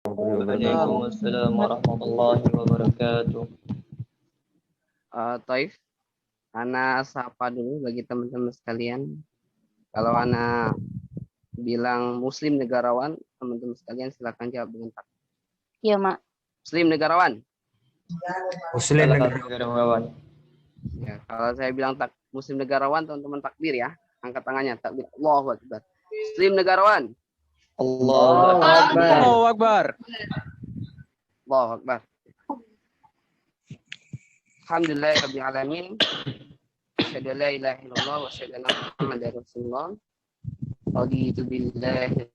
Waalaikumsalam warahmatullahi wabarakatuh. Taif, Ana sapa dulu bagi teman-teman sekalian. Kalau Ana bilang Muslim negarawan, teman-teman sekalian silakan jawab dengan tak. Iya, Mak. Muslim negarawan. Muslim negarawan. Ya, kalau saya bilang tak Muslim negarawan, teman-teman takbir ya. Angkat tangannya, takbir. Allahu Akbar. Muslim negarawan. Allahu Akbar. Allahu Akbar. Allahu Akbar. Alhamdulillahirabbil alamin. Asyhadu an la ilaha illallah wa asyhadu anna Muhammadar Rasulullah. Raditu billahi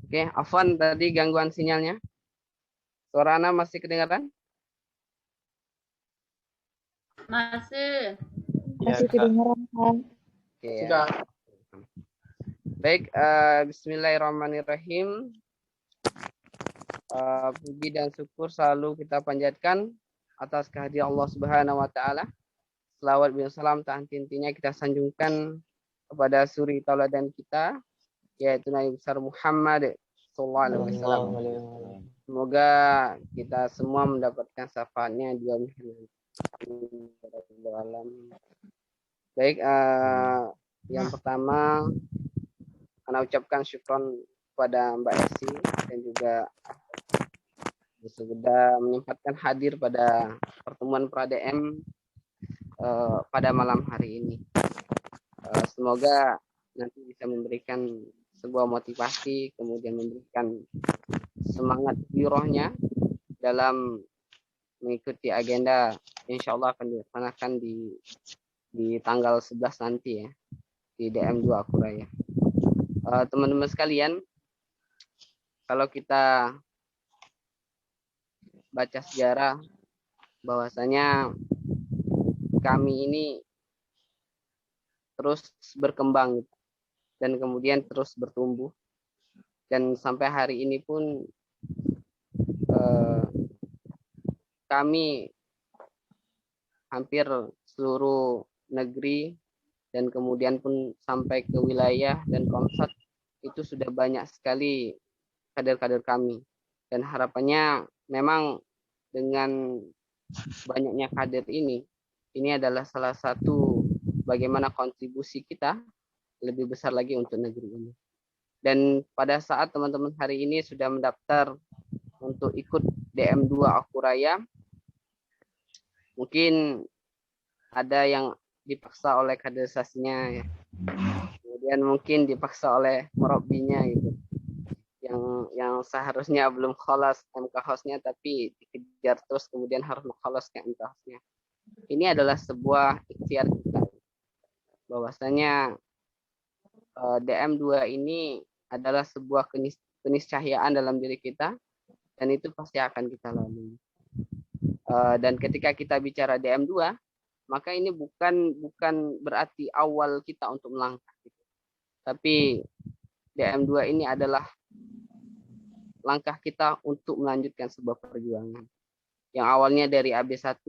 Oke, Afwan tadi gangguan sinyalnya. Suara Ana masih kedengaran? Masih. Masih kedengaran kan? Oke, ya. Baik, bismillahirrahmanirrahim. Puji dan syukur selalu kita panjatkan atas kehadiran Allah Subhanahu wa taala. Selawat dan salam tak henti-hentinya kita sanjungkan kepada suri tauladan kita, yaitu Nabi besar Muhammad sallallahu alaihi wasallam. Semoga kita semua mendapatkan syafaatnya di alam. Baik, yang pertama Ana ucapkan syukron kepada Mbak Esi dan juga sudah menyempatkan hadir pada pertemuan pra-DM pada malam hari ini. Semoga nanti bisa memberikan sebuah motivasi, kemudian memberikan semangat girohnya dalam mengikuti agenda insya Allah akan dilaksanakan di tanggal 11 nanti ya, di DM2 Akuraya. Teman-teman sekalian, kalau kita baca sejarah bahwasanya kami ini terus berkembang dan kemudian terus bertumbuh, dan sampai hari ini pun kami hampir seluruh negeri dan kemudian pun sampai ke wilayah dan komsat itu sudah banyak sekali kader-kader kami, dan harapannya memang dengan banyaknya kader ini adalah salah satu bagaimana kontribusi kita lebih besar lagi untuk negeri ini. Dan pada saat teman-teman hari ini sudah mendaftar untuk ikut DM2 Akuraya, mungkin ada yang dipaksa oleh kaderisasinya ya. Kemudian mungkin dipaksa oleh merobbinya gitu. Yang seharusnya belum kholas MK-hosnya tapi dikejar terus kemudian harus mengkholas ke MK-hosnya. Ini adalah sebuah ikhtiar kita bahwasanya DM2 ini adalah sebuah keniscayaan dalam diri kita, dan itu pasti akan kita lalui. Dan ketika kita bicara DM2, maka ini bukan berarti awal kita untuk melangkah, tapi DM2 ini adalah langkah kita untuk melanjutkan sebuah perjuangan yang awalnya dari AB1,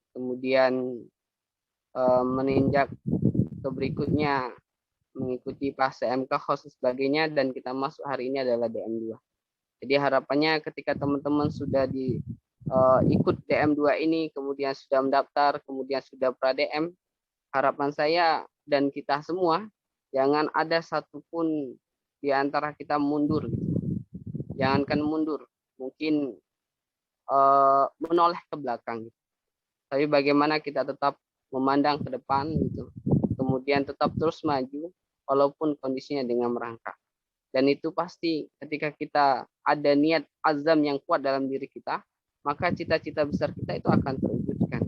kemudian meninjak ke berikutnya mengikuti fase MK host sebagainya, dan kita masuk hari ini adalah DM2. Jadi harapannya ketika teman-teman sudah ikut DM2 ini, kemudian sudah mendaftar, kemudian sudah pra-DM, harapan saya dan kita semua jangan ada satupun di antara kita mundur. Jangankan mundur, mungkin menoleh ke belakang. Tapi bagaimana kita tetap memandang ke depan gitu. Kemudian tetap terus maju walaupun kondisinya dengan merangkak. Dan itu pasti ketika kita ada niat azam yang kuat dalam diri kita, maka cita-cita besar kita itu akan terwujudkan.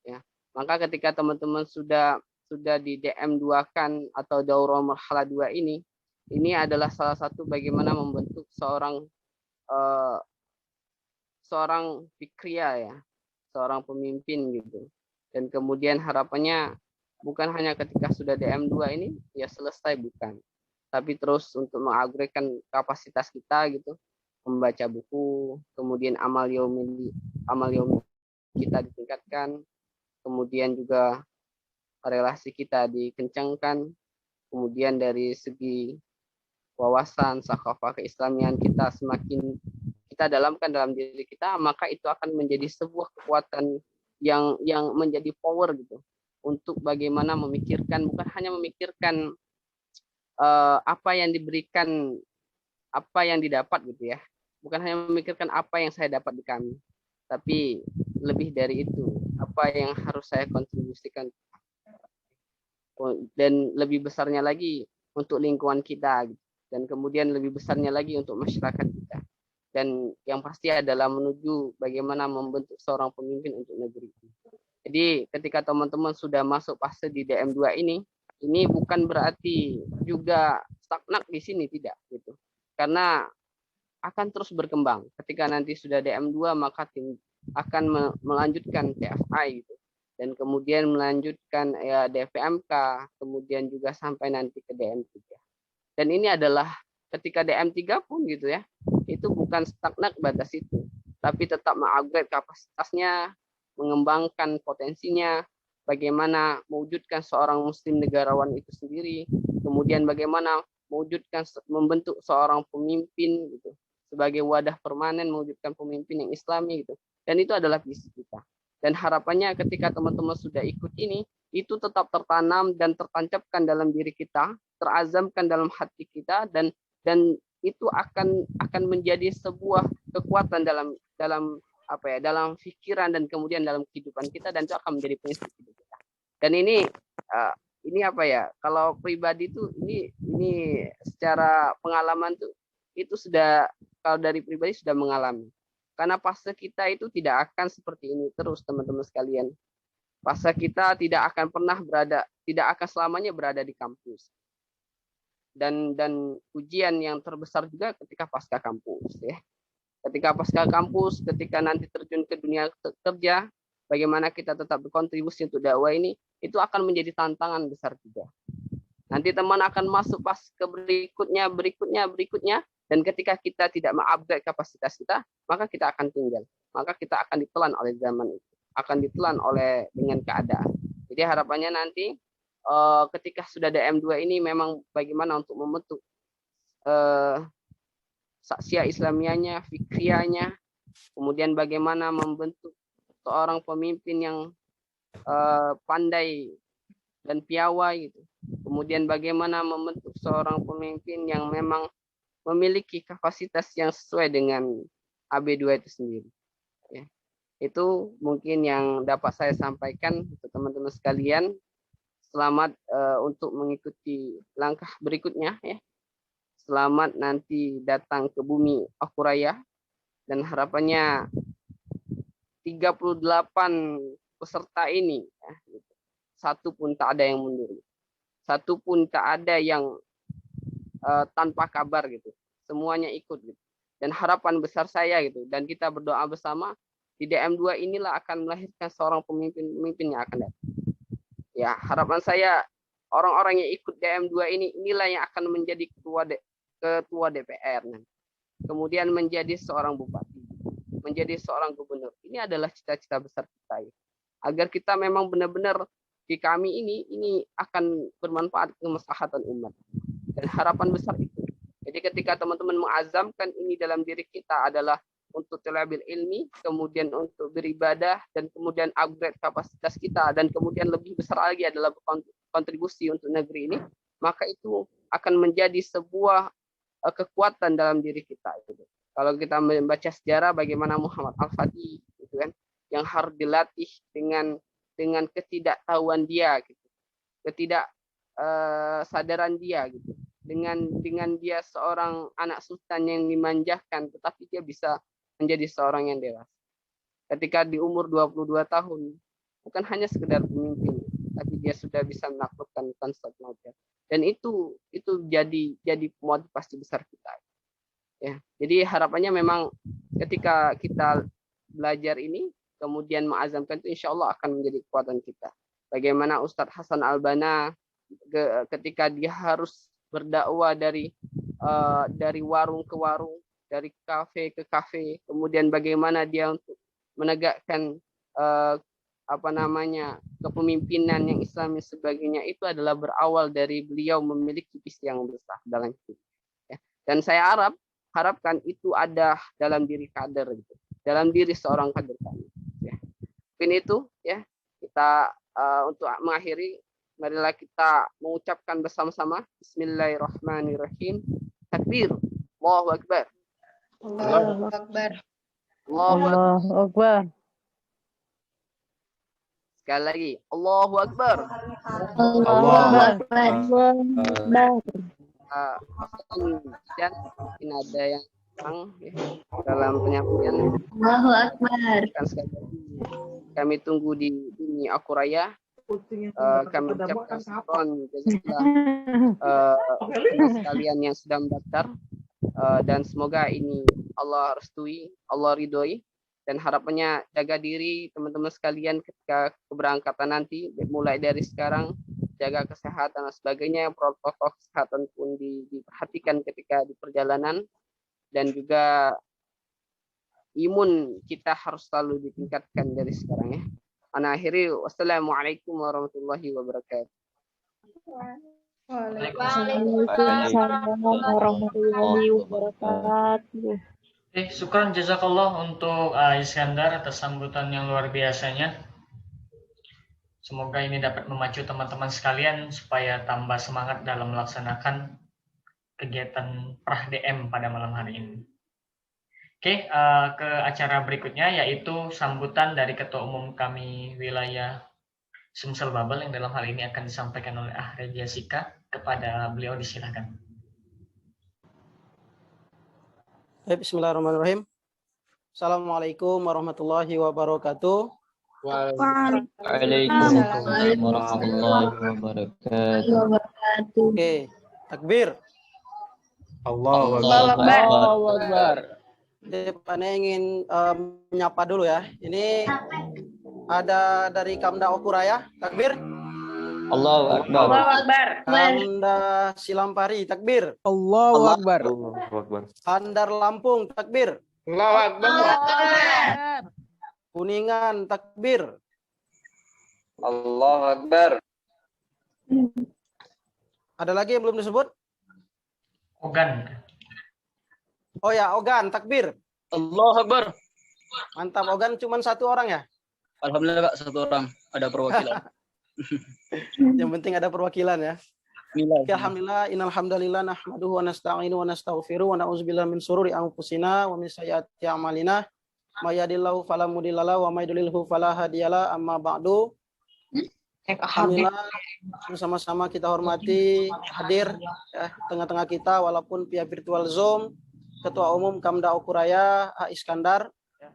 Ya. Maka ketika teman-teman sudah di DM2 kan atau daurah marhala 2 ini adalah salah satu bagaimana membentuk seorang fikria ya, seorang pemimpin gitu. Dan kemudian harapannya bukan hanya ketika sudah DM2 ini ya selesai, bukan. Tapi terus untuk mengupgradekan kapasitas kita gitu, membaca buku, kemudian amal yaumi kita ditingkatkan, kemudian juga relasi kita dikencangkan, kemudian dari segi wawasan, sakafah keislamian kita semakin kita dalamkan dalam diri kita, maka itu akan menjadi sebuah kekuatan yang menjadi power gitu untuk bagaimana memikirkan, bukan hanya memikirkan apa yang diberikan, apa yang didapat gitu ya, bukan hanya memikirkan apa yang saya dapat di kami, tapi lebih dari itu, apa yang harus saya kontribusikan, dan lebih besarnya lagi untuk lingkungan kita gitu. Dan kemudian lebih besarnya lagi untuk masyarakat kita, dan yang pasti adalah menuju bagaimana membentuk seorang pemimpin untuk negeri. Jadi ketika teman-teman sudah masuk fase di DM2 ini bukan berarti juga stagnan di sini, tidak gitu, karena akan terus berkembang. Ketika nanti sudah DM2 maka tim akan melanjutkan TFI gitu, dan kemudian melanjutkan ya DVMK, kemudian juga sampai nanti ke DM3. Dan ini adalah ketika DM3 pun gitu ya, itu bukan stagnan batas itu, tapi tetap mengupgrade kapasitasnya, mengembangkan potensinya, bagaimana mewujudkan seorang muslim negarawan itu sendiri, kemudian bagaimana mewujudkan, membentuk seorang pemimpin gitu, sebagai wadah permanen mewujudkan pemimpin yang islami gitu. Dan itu adalah visi kita. Dan harapannya ketika teman-teman sudah ikut ini, itu tetap tertanam dan tertancapkan dalam diri kita, terazamkan dalam hati kita, dan itu akan menjadi sebuah kekuatan dalam pikiran dan kemudian dalam kehidupan kita, dan itu akan menjadi prinsip hidup kita. Dan ini kalau pribadi itu ini secara pengalaman tuh itu sudah, kalau dari pribadi sudah mengalami. Karena fase kita itu tidak akan seperti ini terus, teman-teman sekalian. Fase kita tidak akan selamanya berada di kampus. Dan ujian yang terbesar juga ketika pasca kampus ya. Ketika pasca kampus, ketika nanti terjun ke dunia kerja, bagaimana kita tetap berkontribusi untuk dakwah ini, itu akan menjadi tantangan besar juga. Nanti teman akan masuk pas ke berikutnya, dan ketika kita tidak mengupgrade kapasitas kita, maka kita akan tinggal. Maka kita akan ditelan oleh zaman itu, akan ditelan dengan keadaan. Jadi harapannya nanti ketika sudah ada M2 ini memang bagaimana untuk membentuk saksiyah Islamianya, fikrianya, kemudian bagaimana membentuk seorang pemimpin yang pandai dan piawai gitu. Kemudian bagaimana membentuk seorang pemimpin yang memang memiliki kapasitas yang sesuai dengan AB2 itu sendiri. Ya. Itu mungkin yang dapat saya sampaikan untuk teman-teman sekalian. Selamat untuk mengikuti langkah berikutnya ya. Selamat nanti datang ke bumi Akhuraya, dan harapannya 38 peserta ini ya, satu pun tak ada yang mundur. Satu pun tak ada yang tanpa kabar gitu. Semuanya ikut gitu. Dan harapan besar saya gitu, dan kita berdoa bersama, di DM2 inilah akan melahirkan seorang pemimpin yang akan datang. Ya, harapan saya orang-orang yang ikut DM2 inilah yang akan menjadi ketua DPR nanti. Kemudian menjadi seorang bupati, menjadi seorang gubernur. Ini adalah cita-cita besar kita ya. Agar kita memang benar-benar di kami ini akan bermanfaat kemaslahatan umat. Dan harapan besar itu. Jadi ketika teman-teman mengazamkan ini dalam diri kita adalah untuk talabil ilmi, kemudian untuk beribadah, dan kemudian upgrade kapasitas kita, dan kemudian lebih besar lagi adalah kontribusi untuk negeri ini, maka itu akan menjadi sebuah kekuatan dalam diri kita. Kalau kita membaca sejarah bagaimana Muhammad Al-Fatih gitu kan, yang harus dilatih dengan ketidaktahuan dia gitu, sadaran dia gitu. dengan dia seorang anak sultan yang dimanjakan, tetapi dia bisa menjadi seorang yang dewasa. Ketika di umur 22 tahun, bukan hanya sekedar pemimpin, tapi dia sudah bisa menaklukkan konsep Maja. Dan itu jadi motivasi besar kita. Ya, jadi harapannya memang ketika kita belajar ini, kemudian mengazamkan itu, insya Allah akan menjadi kekuatan kita. Bagaimana Ustadz Hasan Albana ketika dia harus berdakwah dari warung ke warung, dari kafe ke kafe, kemudian bagaimana dia untuk menegakkan kepemimpinan yang Islami sebagainya, itu adalah berawal dari beliau memiliki visi yang besar dalam hidup. Ya. Dan saya harapkan itu ada dalam diri kader, gitu, dalam diri seorang kader kami. Ya. Mungkin itu ya kita untuk mengakhiri, marilah kita mengucapkan bersama-sama Bismillahirrahmanirrahim. Takbir, Allahu Akbar. Allahu Akbar. Allahu Akbar. Akbar. Sekali lagi, Allahu Akbar. Allahu Akbar. Dan mungkin ada yang kurang ya, dalam penyampaian. Allahu Akbar. Sekali lagi, kami tunggu di ini Akuraya. Kami ucapkan syukron jazakallah sekalian yang sudah mendaftar, dan semoga ini Allah restui, Allah ridhoi, dan harapannya jaga diri teman-teman sekalian ketika keberangkatan nanti, mulai dari sekarang jaga kesehatan dan sebagainya, protokol kesehatan pun diperhatikan ketika di perjalanan, dan juga imun kita harus selalu ditingkatkan dari sekarang ya. Ana akhiri, wassalamualaikum warahmatullahi wabarakatuh. Waalaikumsalam warahmatullahi wabarakatuh. Syukran jazakallah untuk Iskandar atas sambutan yang luar biasanya. Semoga ini dapat memacu teman-teman sekalian supaya tambah semangat dalam melaksanakan kegiatan Prah DM pada malam hari ini. Oke, ke acara berikutnya yaitu sambutan dari Ketua Umum kami wilayah Sumsel Babel yang dalam hal ini akan disampaikan oleh Ahred Jessica. Kepada beliau disilakan. Bismillahirrahmanirrahim. Assalamualaikum warahmatullahi wabarakatuh. Waalaikumsalam warahmatullahi wabarakatuh. Oke, takbir. Allahu Akbar. Saya ingin menyapa dulu ya. Ini ada dari Kamda Okuraya, takbir. Allahu Akbar. Kamda Silampari, takbir. Allahu Akbar. Bandar Lampung, takbir. Allahu Akbar. Kuningan, takbir. Allahu Akbar. Ada lagi yang belum disebut? Ogan. Oh ya, Ogan, takbir. Allahu Akbar. Mantap, Ogan cuma satu orang ya? Alhamdulillah Kak, satu orang. Ada perwakilan. Yang penting ada perwakilan ya. Bismillah. Alhamdulillah, innal hamdalillah nahmaduhu wa nasta'inu wa nastaghfiruh wa na'udzubillahi min syururi anfusina wa min sayyiati a'malina. May yahdihillahu fala mudhillalah wa may yudlilhu fala hadiyalah. Amma ba'du. Alhamdulillah, sama-sama kita hormati hadir ya, tengah-tengah kita walaupun via virtual Zoom Ketua Umum Kamda Okuraya Iskandar ya.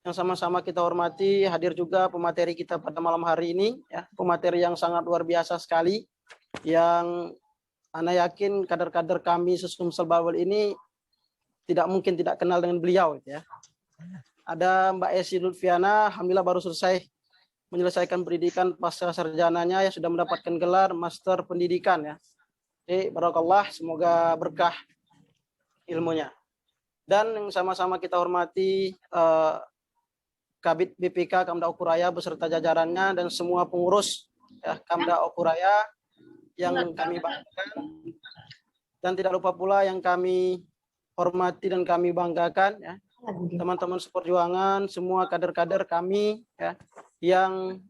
Yang sama-sama kita hormati hadir juga pemateri kita pada malam hari ini ya, pemateri yang sangat luar biasa sekali yang ana yakin kader-kader kami Sumsel Babel ini tidak mungkin tidak kenal dengan beliau ya. Ada Mbak Esi Lutfiana, alhamdulillah baru selesai menyelesaikan pendidikan pasca sarjananya ya, sudah mendapatkan gelar master pendidikan ya. Jadi barakallah, semoga berkah ilmunya. Dan yang sama-sama kita hormati Kabid BPK Kamda Okuraya beserta jajarannya dan semua pengurus ya, Kamda Okuraya yang kami banggakan, dan tidak lupa pula yang kami hormati dan kami banggakan ya, teman-teman seperjuangan, semua kader-kader kami ya, yang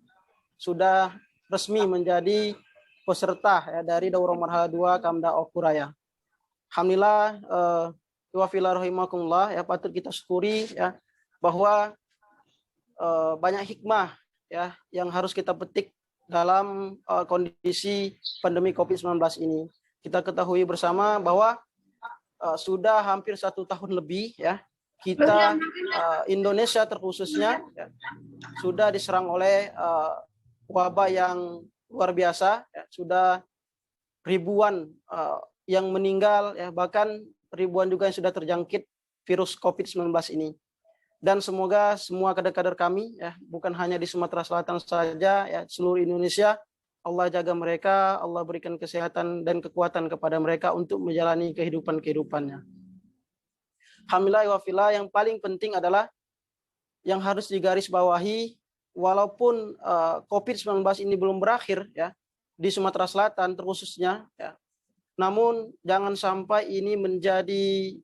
sudah resmi menjadi peserta ya, dari Daurah Marhala 2 Kamda Okuraya. Alhamdulillah, wa fillah rahimakumullah ya, patut kita syukuri ya bahwa banyak hikmah ya yang harus kita petik dalam kondisi pandemi COVID-19 ini. kita ketahui bersama bahwa sudah hampir 1 tahun lebih ya kita Indonesia terkhususnya ya, sudah diserang oleh wabah yang luar biasa ya, sudah ribuan yang meninggal ya, bahkan ribuan juga yang sudah terjangkit virus COVID-19 ini. Dan semoga semua kader-kader kami ya, bukan hanya di Sumatera Selatan saja ya, seluruh Indonesia, Allah jaga mereka, Allah berikan kesehatan dan kekuatan kepada mereka untuk menjalani kehidupannya. Alhamdulillah wa fillah, yang paling penting adalah yang harus digarisbawahi, walaupun COVID-19 ini belum berakhir ya di Sumatera Selatan terkhususnya ya, namun jangan sampai ini menjadi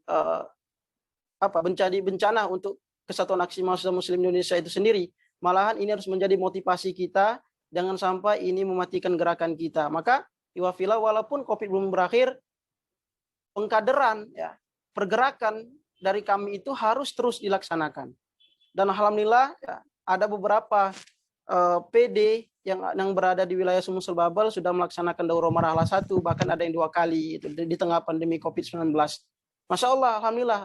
menjadi bencana untuk Kesatuan Aksi Mahasiswa Muslim Indonesia itu sendiri. Malahan ini harus menjadi motivasi kita, jangan sampai ini mematikan gerakan kita. Maka iwafila, walaupun COVID belum berakhir, pengkaderan ya, pergerakan dari kami itu harus terus dilaksanakan. Dan alhamdulillah ya, ada beberapa PD yang berada di wilayah Sumsel Babel sudah melaksanakan daurah marhalah 1, bahkan ada yang 2 kali itu di tengah pandemi COVID-19. Masya Allah, alhamdulillah.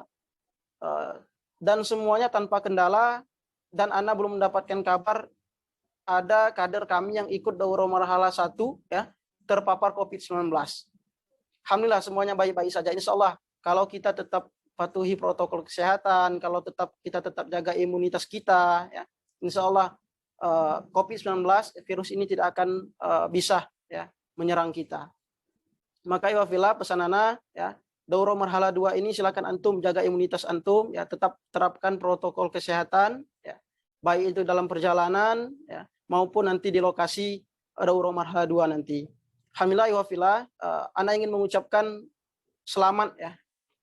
Dan semuanya tanpa kendala, dan Ana belum mendapatkan kabar ada kader kami yang ikut daurah marhalah 1 ya terpapar COVID-19. Alhamdulillah semuanya baik-baik saja. Insya Allah kalau kita tetap patuhi protokol kesehatan, kalau kita tetap jaga imunitas kita ya, insya Allah COVID-19 virus ini tidak akan bisa ya menyerang kita. Maka iwafillah pesan Ana ya, daurah marhalah 2 ini silakan antum jaga imunitas antum ya, tetap terapkan protokol kesehatan ya, baik itu dalam perjalanan ya maupun nanti di lokasi daurah marhalah 2 nanti. Alhamdulillah iwafillah, Ana ingin mengucapkan selamat ya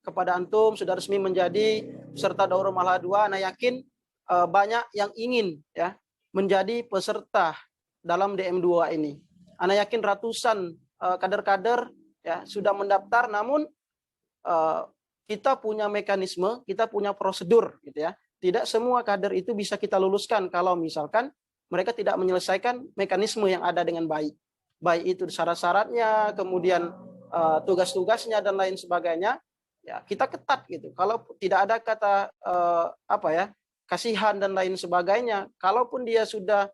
kepada antum sudah resmi menjadi peserta daurah marhalah 2. Ana yakin banyak yang ingin ya menjadi peserta dalam DM2 ini. Ana yakin ratusan kader-kader ya sudah mendaftar, namun kita punya mekanisme, kita punya prosedur gitu ya. Tidak semua kader itu bisa kita luluskan kalau misalkan mereka tidak menyelesaikan mekanisme yang ada dengan baik. Baik itu syarat-syaratnya, kemudian tugas-tugasnya dan lain sebagainya. Ya, kita ketat gitu. Kalau tidak ada kata kasihan dan lain sebagainya, kalaupun dia sudah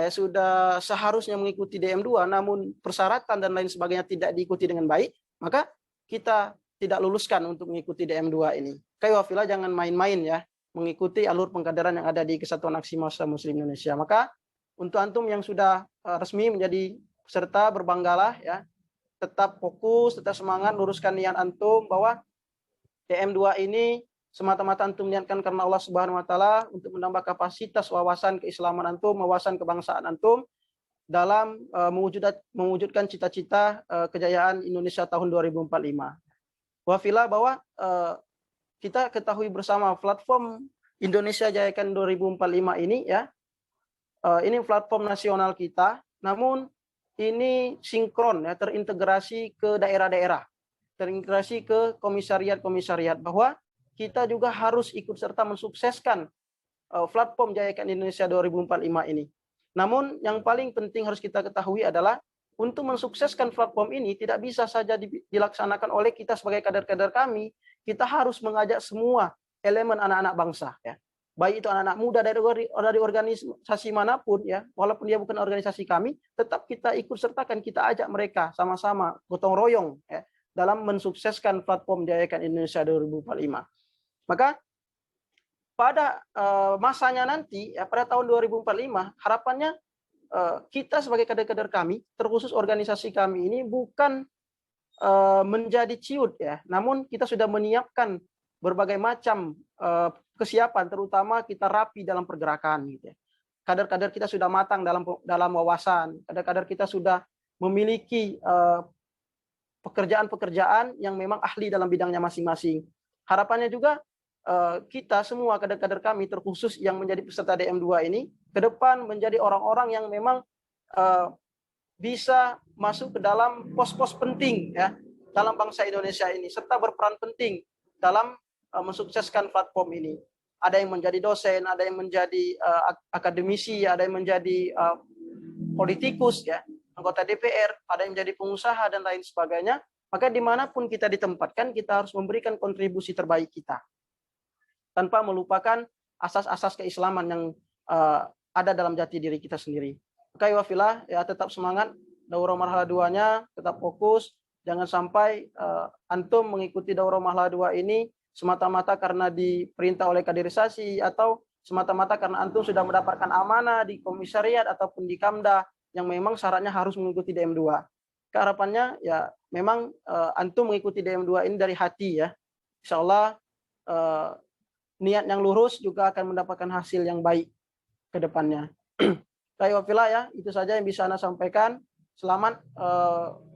sudah seharusnya mengikuti DM2 namun persyaratan dan lain sebagainya tidak diikuti dengan baik, maka kita tidak luluskan untuk mengikuti DM2 ini. Kaiwafillah, jangan main-main ya mengikuti alur pengkaderan yang ada di Kesatuan Aksi Mahasiswa Muslim Indonesia. Maka untuk antum yang sudah resmi menjadi peserta, berbanggalah ya. Tetap fokus, tetap semangat, luruskan niat antum bahwa DM2 ini semata-mata antum niatkan karena Allah Subhanahu wa taala untuk menambah kapasitas wawasan keislaman antum, wawasan kebangsaan antum dalam mewujudkan cita-cita kejayaan Indonesia tahun 2045. Wafila, bahwa kita ketahui bersama platform Indonesia Jayakan 2045 ini ya, ini platform nasional kita, namun ini sinkron ya, terintegrasi ke daerah-daerah, terintegrasi ke komisariat-komisariat, bahwa kita juga harus ikut serta mensukseskan platform Jayakan Indonesia 2045 ini. Namun yang paling penting harus kita ketahui adalah untuk mensukseskan platform ini tidak bisa saja dilaksanakan oleh kita sebagai kader-kader kami. Kita harus mengajak semua elemen anak-anak bangsa ya. Baik itu anak-anak muda dari organisasi manapun ya, walaupun dia bukan organisasi kami, tetap kita ikut sertakan, kita ajak mereka sama-sama gotong royong ya dalam mensukseskan platform Jayakan Indonesia 2045. Maka pada masanya nanti ya, pada tahun 2045 harapannya kita sebagai kader-kader kami, terkhusus organisasi kami ini bukan menjadi ciut ya, namun kita sudah menyiapkan berbagai macam kesiapan, terutama kita rapi dalam pergerakan gitu ya. Kader-kader kita sudah matang dalam wawasan, kader-kader kita sudah memiliki pekerjaan-pekerjaan yang memang ahli dalam bidangnya masing-masing. Harapannya juga kita semua kader-kader kami, terkhusus yang menjadi peserta DM2 ini, ke depan menjadi orang-orang yang memang bisa masuk ke dalam pos-pos penting ya dalam bangsa Indonesia ini, serta berperan penting dalam mensukseskan platform ini. Ada yang menjadi dosen, ada yang menjadi akademisi, ada yang menjadi politikus ya. anggota DPR, ada yang menjadi pengusaha dan lain sebagainya, maka dimanapun kita ditempatkan, kita harus memberikan kontribusi terbaik kita. Tanpa melupakan asas-asas keislaman yang ada dalam jati diri kita sendiri. Maka wafilah, ya tetap semangat, daurah marhala 2-nya, tetap fokus, jangan sampai antum mengikuti daurah marhala 2 ini semata-mata karena diperintah oleh kaderisasi atau semata-mata karena antum sudah mendapatkan amanah di komisariat ataupun di Kamda yang memang syaratnya harus mengikuti DM2. Keharapannya ya memang antum mengikuti DM2 ini dari hati ya. Insyaallah niat yang lurus juga akan mendapatkan hasil yang baik ke depannya. Kayak wafilah ya, itu saja yang bisa Anda sampaikan. Selamat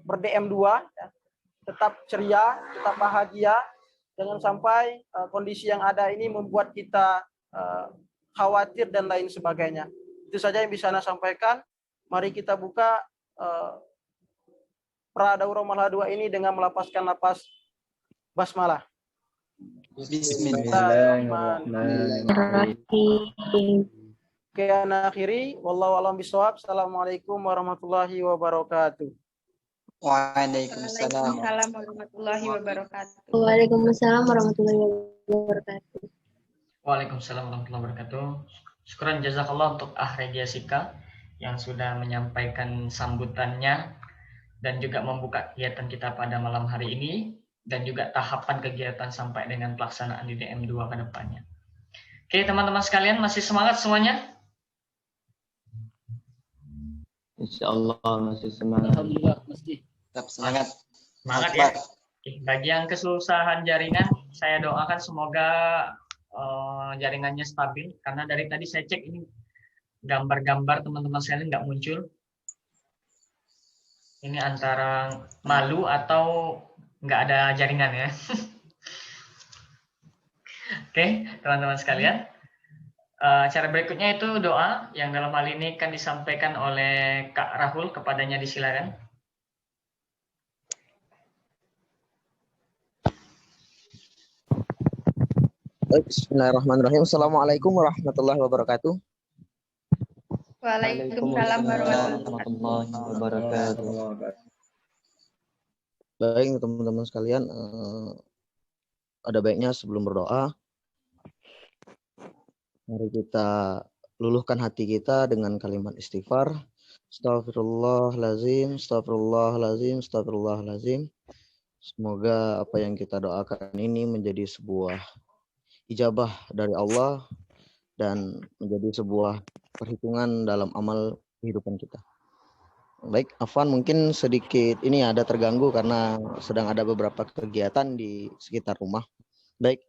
ber-DM2 ya. Tetap ceria, tetap bahagia. Jangan sampai kondisi yang ada ini membuat kita khawatir dan lain sebagainya. Itu saja yang bisa Anda sampaikan. Mari kita buka pra-daurah marhala 2 ini dengan melapaskan lapas basmalah. Bismillahirrahmanirrahim. Oke, ana akhiri. Wallahu a'lam bishawab. Assalamualaikum warahmatullahi wabarakatuh. Waalaikumsalam warahmatullahi wabarakatuh. Waalaikumsalam warahmatullahi wabarakatuh. Waalaikumsalam warahmatullahi wabarakatuh. Syukran jazakallah untuk Jessica yang sudah menyampaikan sambutannya dan juga membuka kegiatan kita pada malam hari ini dan juga tahapan kegiatan sampai dengan pelaksanaan di DM2 ke depannya. Oke, teman-teman sekalian, masih semangat semuanya? Insyaallah masih semangat. Alhamdulillah, mesti. Tetap semangat. Semangat ya. Oke, bagi yang kesusahan jaringan, saya doakan semoga jaringannya stabil. Karena dari tadi saya cek ini gambar-gambar teman-teman sekalian nggak muncul. Ini antara malu atau nggak ada jaringan ya. Oke, teman-teman sekalian. Cara berikutnya itu doa yang dalam hal ini kan disampaikan oleh Kak Rahul, kepadanya disilakan. Bismillahirrahmanirrahim. Assalamualaikum warahmatullahi wabarakatuh. Waalaikumsalam warahmatullahi wabarakatuh. Baik teman-teman sekalian, ada baiknya sebelum berdoa, mari kita luluhkan hati kita dengan kalimat istighfar. Astagfirullahaladzim, astagfirullahaladzim, astagfirullahaladzim. Semoga apa yang kita doakan ini menjadi sebuah ijabah dari Allah dan menjadi sebuah perhitungan dalam amal kehidupan kita. Baik, Afwan mungkin sedikit ini ada terganggu karena sedang ada beberapa kegiatan di sekitar rumah. Baik.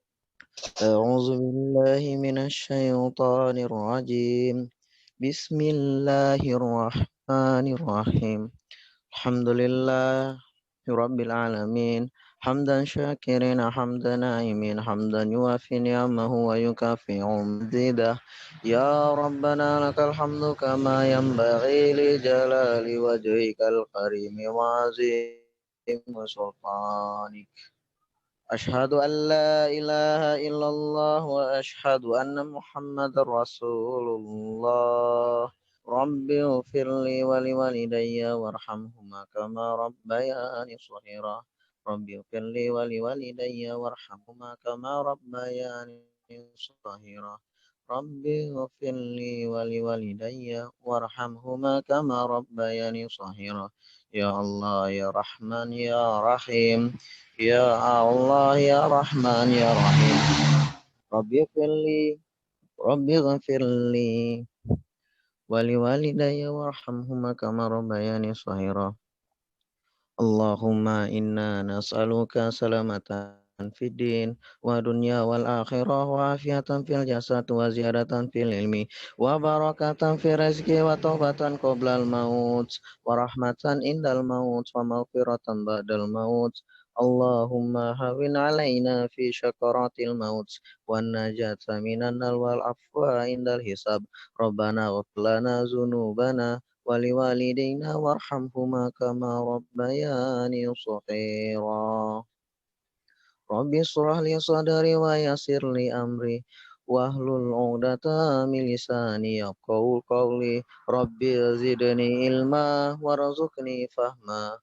A'udzu billahi minasyaitonir rajim. Bismillahirrahmanirrahim. Alhamdulillahirabbil alamin. Hamdan syakirin, hamdan na'imin, hamdan yuafi ni'amahu wa yukafi'u mazidah. Ya Rabbana lakal hamdu kama yanbaghi li jalali wajhikal karimi wa azim wa sultanik. Ashhadu an la ilaha illallah wa ashhadu anna Muhammadar Rasulullah. Rabbi ighfirli wa liwalidayya warhamhuma kama rabbayani shaghira. Rabbi ighfirli wa liwalidayya warhamhuma kama rabbayani shaghira. Rabbi ighfirli wa liwalidayya warhamhuma kama rabbayani shaghira. Ya Allah, ya Rahman, ya Rahim. Ya Allah, ya Rahman, ya Rahim. Rabbi ghafirli wali walidayya warhamhuma kama rabbayani shaghira. Allahumma inna nas'aluka salamatan fid din wa dunya wal akhirah wa afiatan fil jasad wa ziyadatan fil ilmi wa barakatan fil rizqi wa taubatan qoblal maut wa rahmatan indal maut wa maghfiratan ba'dal maut. Allahumma hawin alaina fi syakaratil maut wa najata minan nar wal afwa indal hisab. Rabbana ghfir lana dzunubana wali walidayna warhamhuma kama rabbayani shaghira. Rabbi shrah li sadri wa yassir li amri wahlul 'uqdatam min lisani yafqahu qawli. Rabbi zidni ilma warzuqni fahma.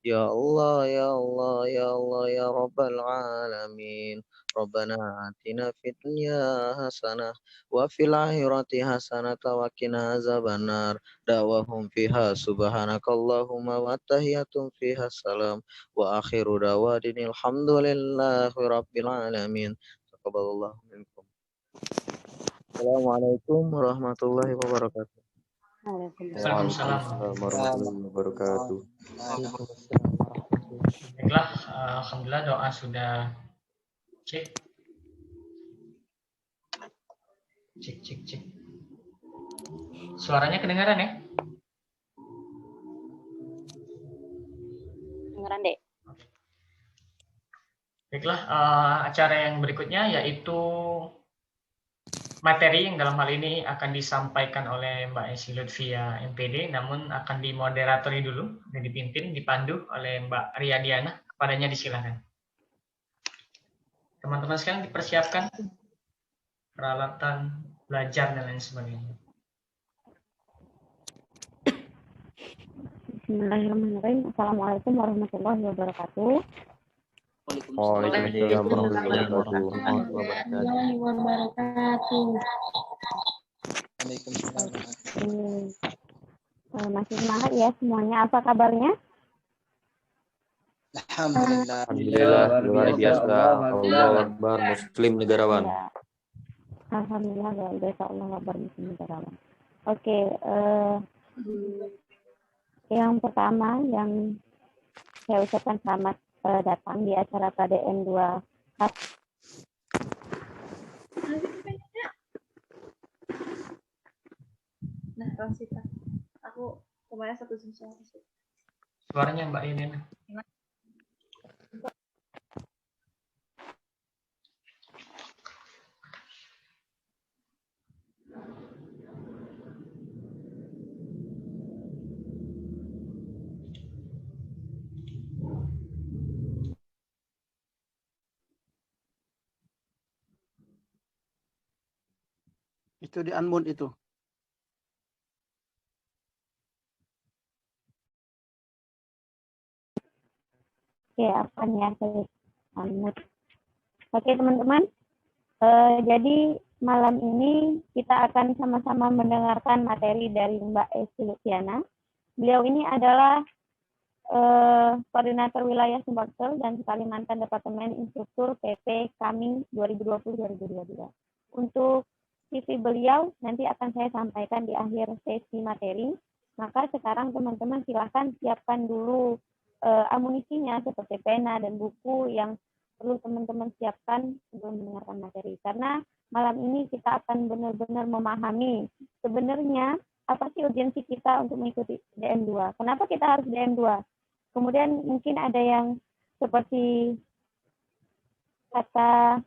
Ya Allah, ya Allah, ya Allah, ya Rabbal Alamin. Rabbana atina fid dunya hasanah wa fil akhirati hasanah wa qina azabannar. Da'wahum fiha subhanakallahumma wa tahiyatum fiha salam wa akhiru dawadinil hamdulillahi rabbil alamin. Taqabbalallahu minkum. Assalamualaikum warahmatullahi wabarakatuh. Waalaikumsalam. warahmatullahi wabarakatuh. Baiklah, alhamdulillah doa sudah cek. Cek. Suaranya kedengaran ya? Kedengaran, Dek. Baiklah, acara yang berikutnya yaitu materi yang dalam hal ini akan disampaikan oleh Mbak Esi Lutfia MPD, namun akan dimoderatori dulu dan dipimpin, dipandu oleh Mbak Riyadiana. Kepadanya disilakan. Teman-teman sekalian dipersiapkan peralatan belajar dan lain sebagainya. Bismillahirrahmanirrahim. Assalamualaikum warahmatullahi wabarakatuh. Waalaikumsalam warahmatullahi wabarakatuh. Masih semangat ya semuanya. Apa kabarnya? Alhamdulillah. Alhamdulillah, luar biasa. Allahu Akbar, Muslim negarawan. Ya. Alhamdulillah, luar biasa. Allah Akbar, Muslim negarawan. Oke, yang pertama yang saya ucapkan selamat datang di acara KDN 2. Nah, Rosita, aku kemarin satu susah. Suaranya Mbak Yadena. Itu di unmute itu. Oke, apanya saya unmute. Oke, teman-teman. Jadi malam ini kita akan sama-sama mendengarkan materi dari Mbak Esi Lutfiana. Beliau ini adalah Koordinator Wilayah Sumbaksel dan Kalimantan Departemen Instruktur PP Kaming 2020-2022. Untuk CV beliau nanti akan saya sampaikan di akhir sesi materi. Maka sekarang teman-teman silahkan siapkan dulu amunisinya seperti pena dan buku yang perlu teman-teman siapkan sebelum mendengarkan materi. Karena malam ini kita akan benar-benar memahami sebenarnya apa sih urgensi kita untuk mengikuti DM2. Kenapa kita harus DM2? Kemudian mungkin ada yang seperti kata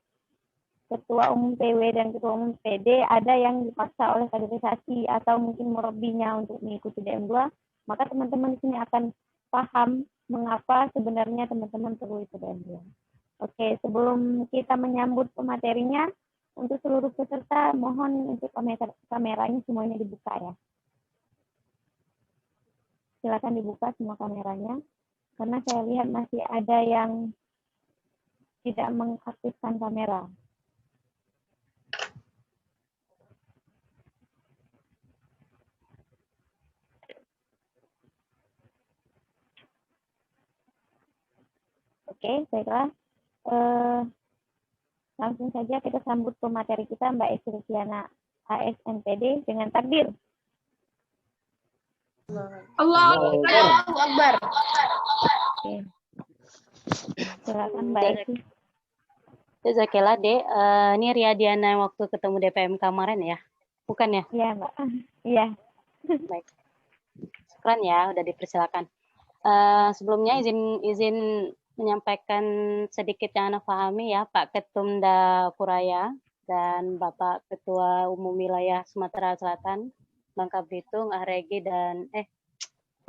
Ketua Umum PW dan Ketua Umum PD, ada yang dipaksa oleh kaderisasi atau mungkin murabinya untuk mengikuti DM2, maka teman-teman di sini akan paham mengapa sebenarnya teman-teman perlu ikut DM2. Oke, sebelum kita menyambut pematerinya, untuk seluruh peserta mohon untuk kameranya semuanya dibuka ya. Silakan dibuka semua kameranya, karena saya lihat masih ada yang tidak mengaktifkan kamera. Oke, baiklah. Langsung saja kita sambut pemateri kita Mbak Esi Lutfiana ASNPD dengan takbir. Allahu Akbar. Oke. Silakan Mbak Esi. Jazakillah, Dek. Ini Riyadiana yang waktu ketemu DPM kemarin ya? Bukan ya? Iya, Mbak. Iya. Baik. Syukran ya, udah dipersilakan. Sebelumnya izin menyampaikan sedikit yang Anda pahami ya, Pak Ketumda Puraya dan Bapak Ketua Umum Wilayah Sumatera Selatan, Bangka Belitung, Ahregi dan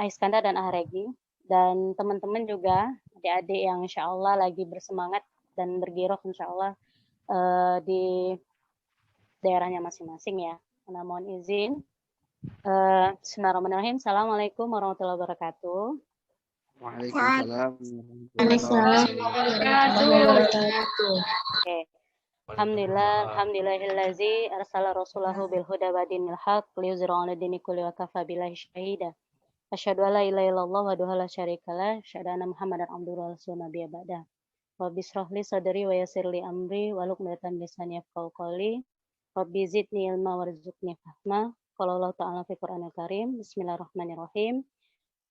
Iskandar dan Ahregi, dan teman-teman juga adik-adik yang insya Allah lagi bersemangat dan bergiroh insya Allah di daerahnya masing-masing ya. Nah, mohon izin. Bismillahirrahmanirrahim. Assalamualaikum warahmatullahi wabarakatuh. Waalaikumsalam. Oke. Alhamdulillahillazi arsala rasulahu bil huda wa dinil haq liyuzhirahu 'ala dini kulli wa kafa billahi syahida. Asyhadu an la ilaha illallah wahdahu la syarikalah, asyhadu anna Muhammadan abduhu wa rasuluhu nabiyya ba'da. Rabbi shrah li sadri wa yassir li amri wahlul 'uqdatam min lisani yafqahu qawli. Rabbi zidni ilma warzuqni fahma. Qala Allah ta'ala fi Qur'anil Karim. Bismillahirrahmanirrahim.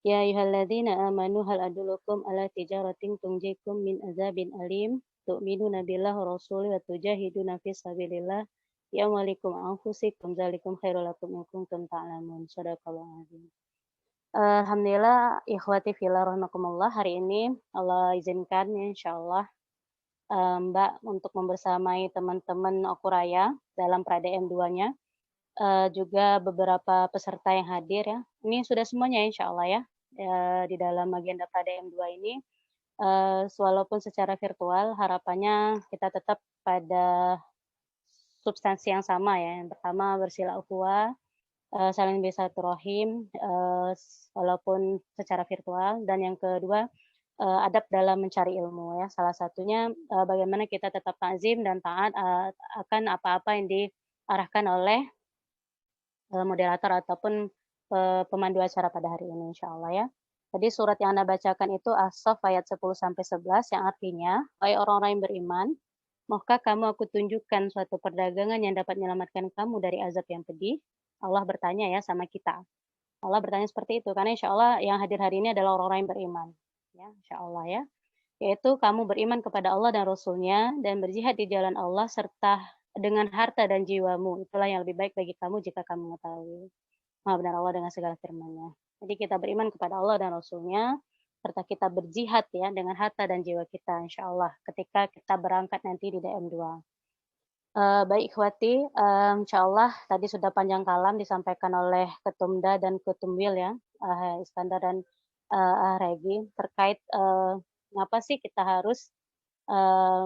Ya ayyuhalladzina amanu hal adullukum ala tijaratin tunjikum min azabin alim tu'minuna billahi wa rasulihi wa tujahiduna fi sabilillah ya amwalikum anfusikum zalikum khairul lakum in kuntum ta'lamun. Shadaqallahu azim. Alhamdulillah ikhwati fillah rahimakumullah, hari ini Allah izinkan ya insyaallah Mbak untuk membersamai teman-teman Okuraya dalam pra-DM 2-nya. Juga beberapa peserta yang hadir ya. Ini sudah semuanya insyaallah ya. Di dalam agenda pra-DM 2 ini walaupun secara virtual harapannya kita tetap pada substansi yang sama ya. Yang pertama bersilaturahmi, saling bersilaturahim walaupun secara virtual, dan yang kedua adab dalam mencari ilmu ya. Salah satunya bagaimana kita tetap ta'zim dan taat akan apa-apa yang diarahkan oleh moderator ataupun pemandu acara pada hari ini insyaallah ya. Tadi surat yang Anda bacakan itu As-Saff ayat 10-11 yang artinya, wahai orang-orang yang beriman, maukah kamu aku tunjukkan suatu perdagangan yang dapat menyelamatkan kamu dari azab yang pedih? Allah bertanya ya sama kita. Allah bertanya seperti itu karena insyaallah yang hadir hari ini adalah orang-orang yang beriman. Ya, insyaallah ya. Yaitu kamu beriman kepada Allah dan Rasul-Nya dan berjihad di jalan Allah serta dengan harta dan jiwamu. Itulah yang lebih baik bagi kamu jika kamu mengetahui. Maha benar Allah dengan segala firman-Nya. Jadi kita beriman kepada Allah dan Rasul-Nya serta kita berjihad ya dengan harta dan jiwa kita insyaallah ketika kita berangkat nanti di DM 2. Baik ikhwati, insyaallah tadi sudah panjang kalam disampaikan oleh Ketumda dan Ketumwil ya, Iskandar dan Regi terkait mengapa sih kita harus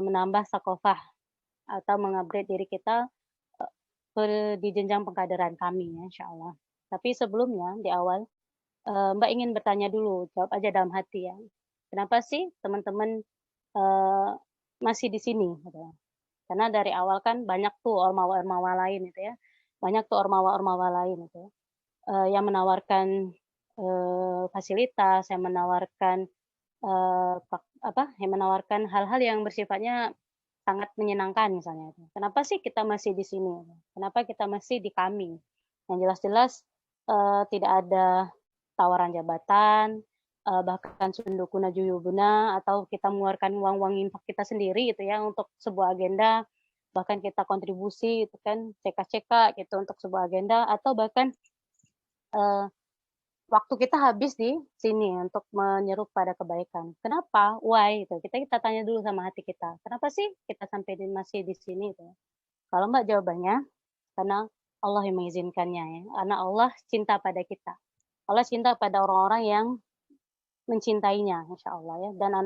menambah sakofah atau mengupgrade diri kita di jenjang pengkaderan kami ya insyaallah. Tapi sebelumnya di awal Mbak ingin bertanya dulu, jawab aja dalam hati ya. Kenapa sih teman-teman masih di sini? Gitu. Karena dari awal kan banyak tuh ormawa-ormawa lain itu ya, banyak tuh ormawa-ormawa lain itu yang menawarkan fasilitas, yang menawarkan yang menawarkan hal-hal yang bersifatnya sangat menyenangkan misalnya. Kenapa sih kita masih di sini? Kenapa kita masih di kami? Yang jelas-jelas tidak ada tawaran jabatan, bahkan sundukuna juyubuna, atau kita mengeluarkan uang-uang infak kita sendiri gitu ya untuk sebuah agenda, bahkan kita kontribusi itu kan CK gitu untuk sebuah agenda, atau bahkan waktu kita habis di sini untuk menyeru pada kebaikan. Kenapa? Why? Gitu. Kita tanya dulu sama hati kita. Kenapa sih kita sampai masih di sini? Gitu. Kalau Mbak jawabannya, karena Allah yang mengizinkannya ya. Karena Allah cinta pada kita. Allah cinta pada orang-orang yang mencintainya, insya Allah ya. Dan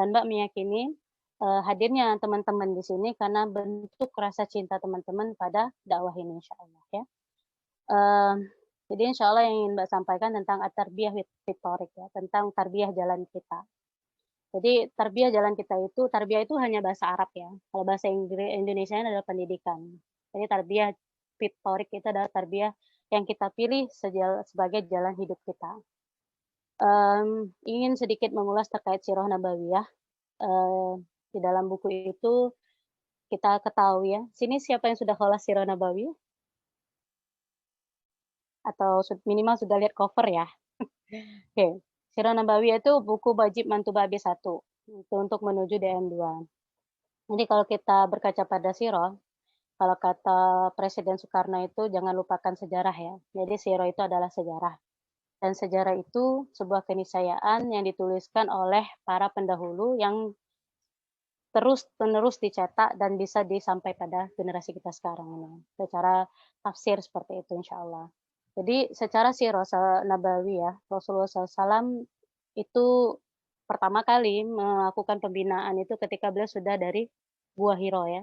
Mbak meyakini hadirnya teman-teman di sini karena bentuk rasa cinta teman-teman pada dakwah ini, insya Allah ya. Jadi insya Allah yang ingin Mbak sampaikan tentang at-tarbiyah fitorik ya, tentang tarbiyah jalan kita. Jadi tarbiyah jalan kita itu, tarbiyah itu hanya bahasa Arab ya. Kalau bahasa Indonesia adalah pendidikan. Jadi tarbiyah fitorik itu adalah tarbiyah yang kita pilih sebagai jalan hidup kita. Ingin sedikit mengulas terkait Sirah Nabawiyah. Di dalam buku itu kita ketahui ya. Sini siapa yang sudah khalas Sirah Nabawiyah? Atau minimal sudah lihat cover ya. Oke. Sirah Nabawiyah itu buku wajib Mantuba B1 itu untuk menuju DM2. Jadi kalau kita berkaca pada Sirah, kalau kata Presiden Soekarno itu jangan lupakan sejarah ya. Jadi Sirah itu adalah sejarah. Dan sejarah itu sebuah keniscayaan yang dituliskan oleh para pendahulu yang terus-menerus dicetak dan bisa disampaikan pada generasi kita sekarang ini. Secara tafsir seperti itu insya Allah. Jadi secara Sirah Nabawiyah, Rasulullah SAW itu pertama kali melakukan pembinaan itu ketika beliau sudah dari Gua Hiro ya.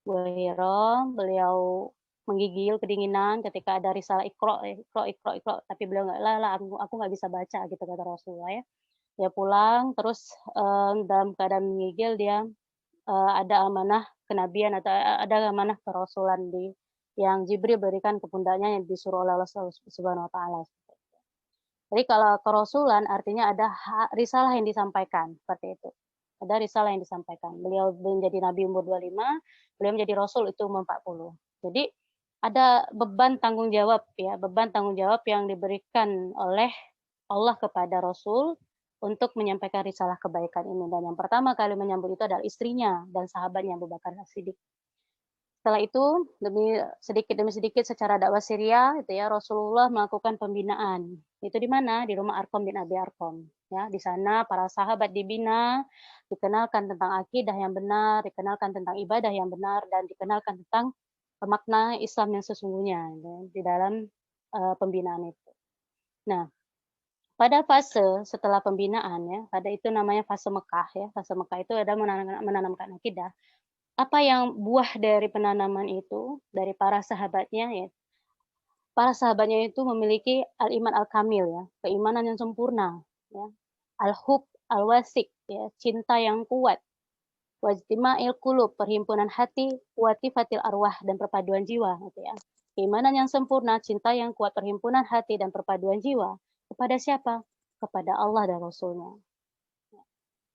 Bu Hiro, beliau menggigil kedinginan ketika ada risalah Iqra, tapi beliau nggak lah, aku nggak bisa baca gitu kata Rasulullah ya. Dia pulang terus dalam keadaan menggigil dia ada amanah kenabian atau ada amanah kerasulan yang Jibril berikan ke pundaknya yang disuruh oleh Allah Subhanahu wa taala. Jadi kalau kerasulan artinya ada risalah yang disampaikan seperti itu. Ada risalah yang disampaikan. Beliau menjadi nabi umur 25, beliau menjadi rasul itu umur 40. Jadi ada beban tanggung jawab ya, beban tanggung jawab yang diberikan oleh Allah kepada Rasul untuk menyampaikan risalah kebaikan ini. Dan yang pertama kali menyambut itu adalah istrinya dan sahabatnya Abu Bakar As-Siddiq. Setelah itu demi sedikit secara dakwah Syria itu ya Rasulullah melakukan pembinaan. Itu di mana? Di rumah Arqam bin Abi Arqam. Ya, di sana para sahabat dibina, dikenalkan tentang akidah yang benar, dikenalkan tentang ibadah yang benar, dan dikenalkan tentang makna Islam yang sesungguhnya ya, di dalam pembinaan itu. Nah, pada fase setelah pembinaan ya, pada itu namanya fase Mekah ya. Fase Mekah itu ada menanamkan akidah. Apa yang buah dari penanaman itu dari para sahabatnya ya. Para sahabatnya itu memiliki al-iman al-kamil ya, keimanan yang sempurna ya. Al-hub al-wasik ya, cinta yang kuat. Wajtima'il qulub, perhimpunan hati, watifatil arwah, dan perpaduan jiwa gitu ya. Keimanan yang sempurna, cinta yang kuat, perhimpunan hati, dan perpaduan jiwa. Kepada siapa? Kepada Allah dan Rasulnya.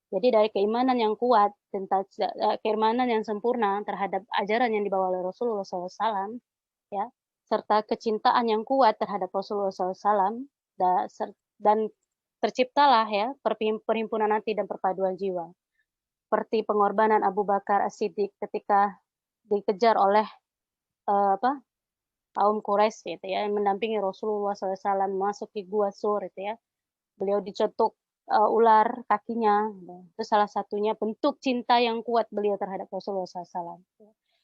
Jadi dari keimanan yang kuat, tentang keimanan yang sempurna terhadap ajaran yang dibawa oleh Rasulullah SAW, ya, serta kecintaan yang kuat terhadap Rasulullah SAW, dan terciptalah ya perhimpunan hati dan perpaduan jiwa. Seperti pengorbanan Abu Bakar As-Siddiq ketika dikejar oleh kaum Quraisy gitu ya, yang mendampingi Rasulullah SAW memasuki gua Sur itu ya. Beliau dicetuk ular kakinya. Itu salah satunya bentuk cinta yang kuat beliau terhadap Rasulullah SAW.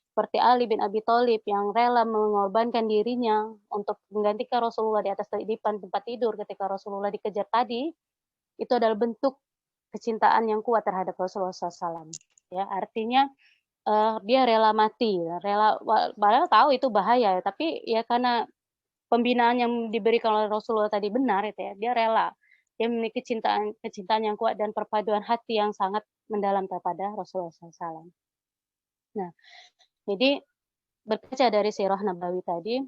Seperti Ali bin Abi Thalib yang rela mengorbankan dirinya untuk menggantikan Rasulullah di atas tempat tidur ketika Rasulullah dikejar tadi, itu adalah bentuk kecintaan yang kuat terhadap Rasulullah SAW. Ya, artinya dia rela mati, padahal tahu itu bahaya, tapi ya karena pembinaan yang diberikan oleh Rasulullah tadi benar itu ya, dia rela. Dia memiliki kecintaan yang kuat dan perpaduan hati yang sangat mendalam kepada Rasulullah SAW. Nah, jadi berkaca dari sirah Nabawi tadi,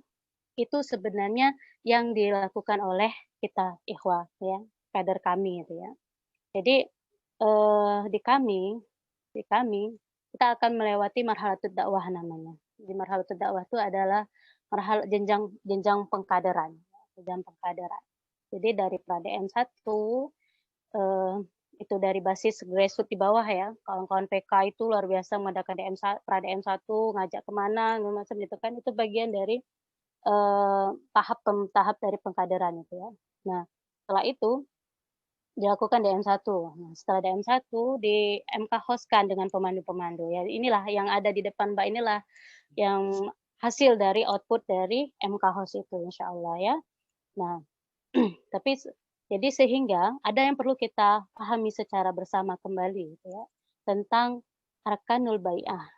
itu sebenarnya yang dilakukan oleh kita ikhwah ya, kader kami itu ya. Jadi di kami kita akan melewati marhalatul dakwah namanya. Di marhalatul dakwah itu adalah jenjang pengkaderan, Jadi dari pra-DM 1 itu dari basis grassroots di bawah ya, kawan-kawan PK itu luar biasa mengadakan pra-DM 1, ngajak kemana, macam gitu kan, itu bagian dari tahap dari pengkaderan itu ya. Nah, setelah itu dilakukan DM1. Nah, setelah DM1 di MK hostkan dengan pemandu-pemandu ya. Inilah yang ada di depan Mbak, inilah yang hasil dari output dari MK host itu insyaallah ya. Nah, tapi jadi sehingga ada yang perlu kita pahami secara bersama kembali ya, tentang Arkanul Bai'ah.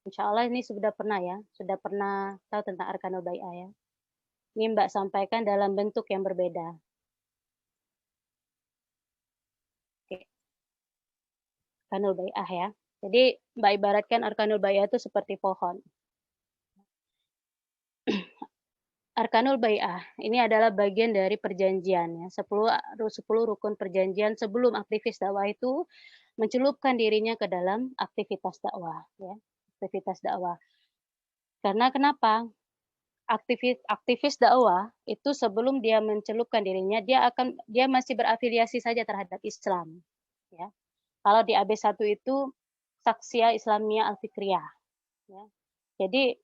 Insyaallah ini sudah pernah tahu tentang Arkanul Bai'ah ya. Ini Mbak sampaikan dalam bentuk yang berbeda. Arkanul Bai'ah ya. Jadi Mbak ibaratkan Arkanul Bai'ah itu seperti pohon. Arkanul Bai'ah ini adalah bagian dari perjanjian ya. 10 rukun perjanjian sebelum aktivis dakwah itu mencelupkan dirinya ke dalam aktivitas dakwah ya. Aktivitas dakwah. Karena kenapa? Aktivis dakwah itu sebelum dia mencelupkan dirinya, dia masih berafiliasi saja terhadap Islam ya. Kalau di AB1 itu Saksiyah Islamiyah Al-Fikriyah. Ya. Jadi,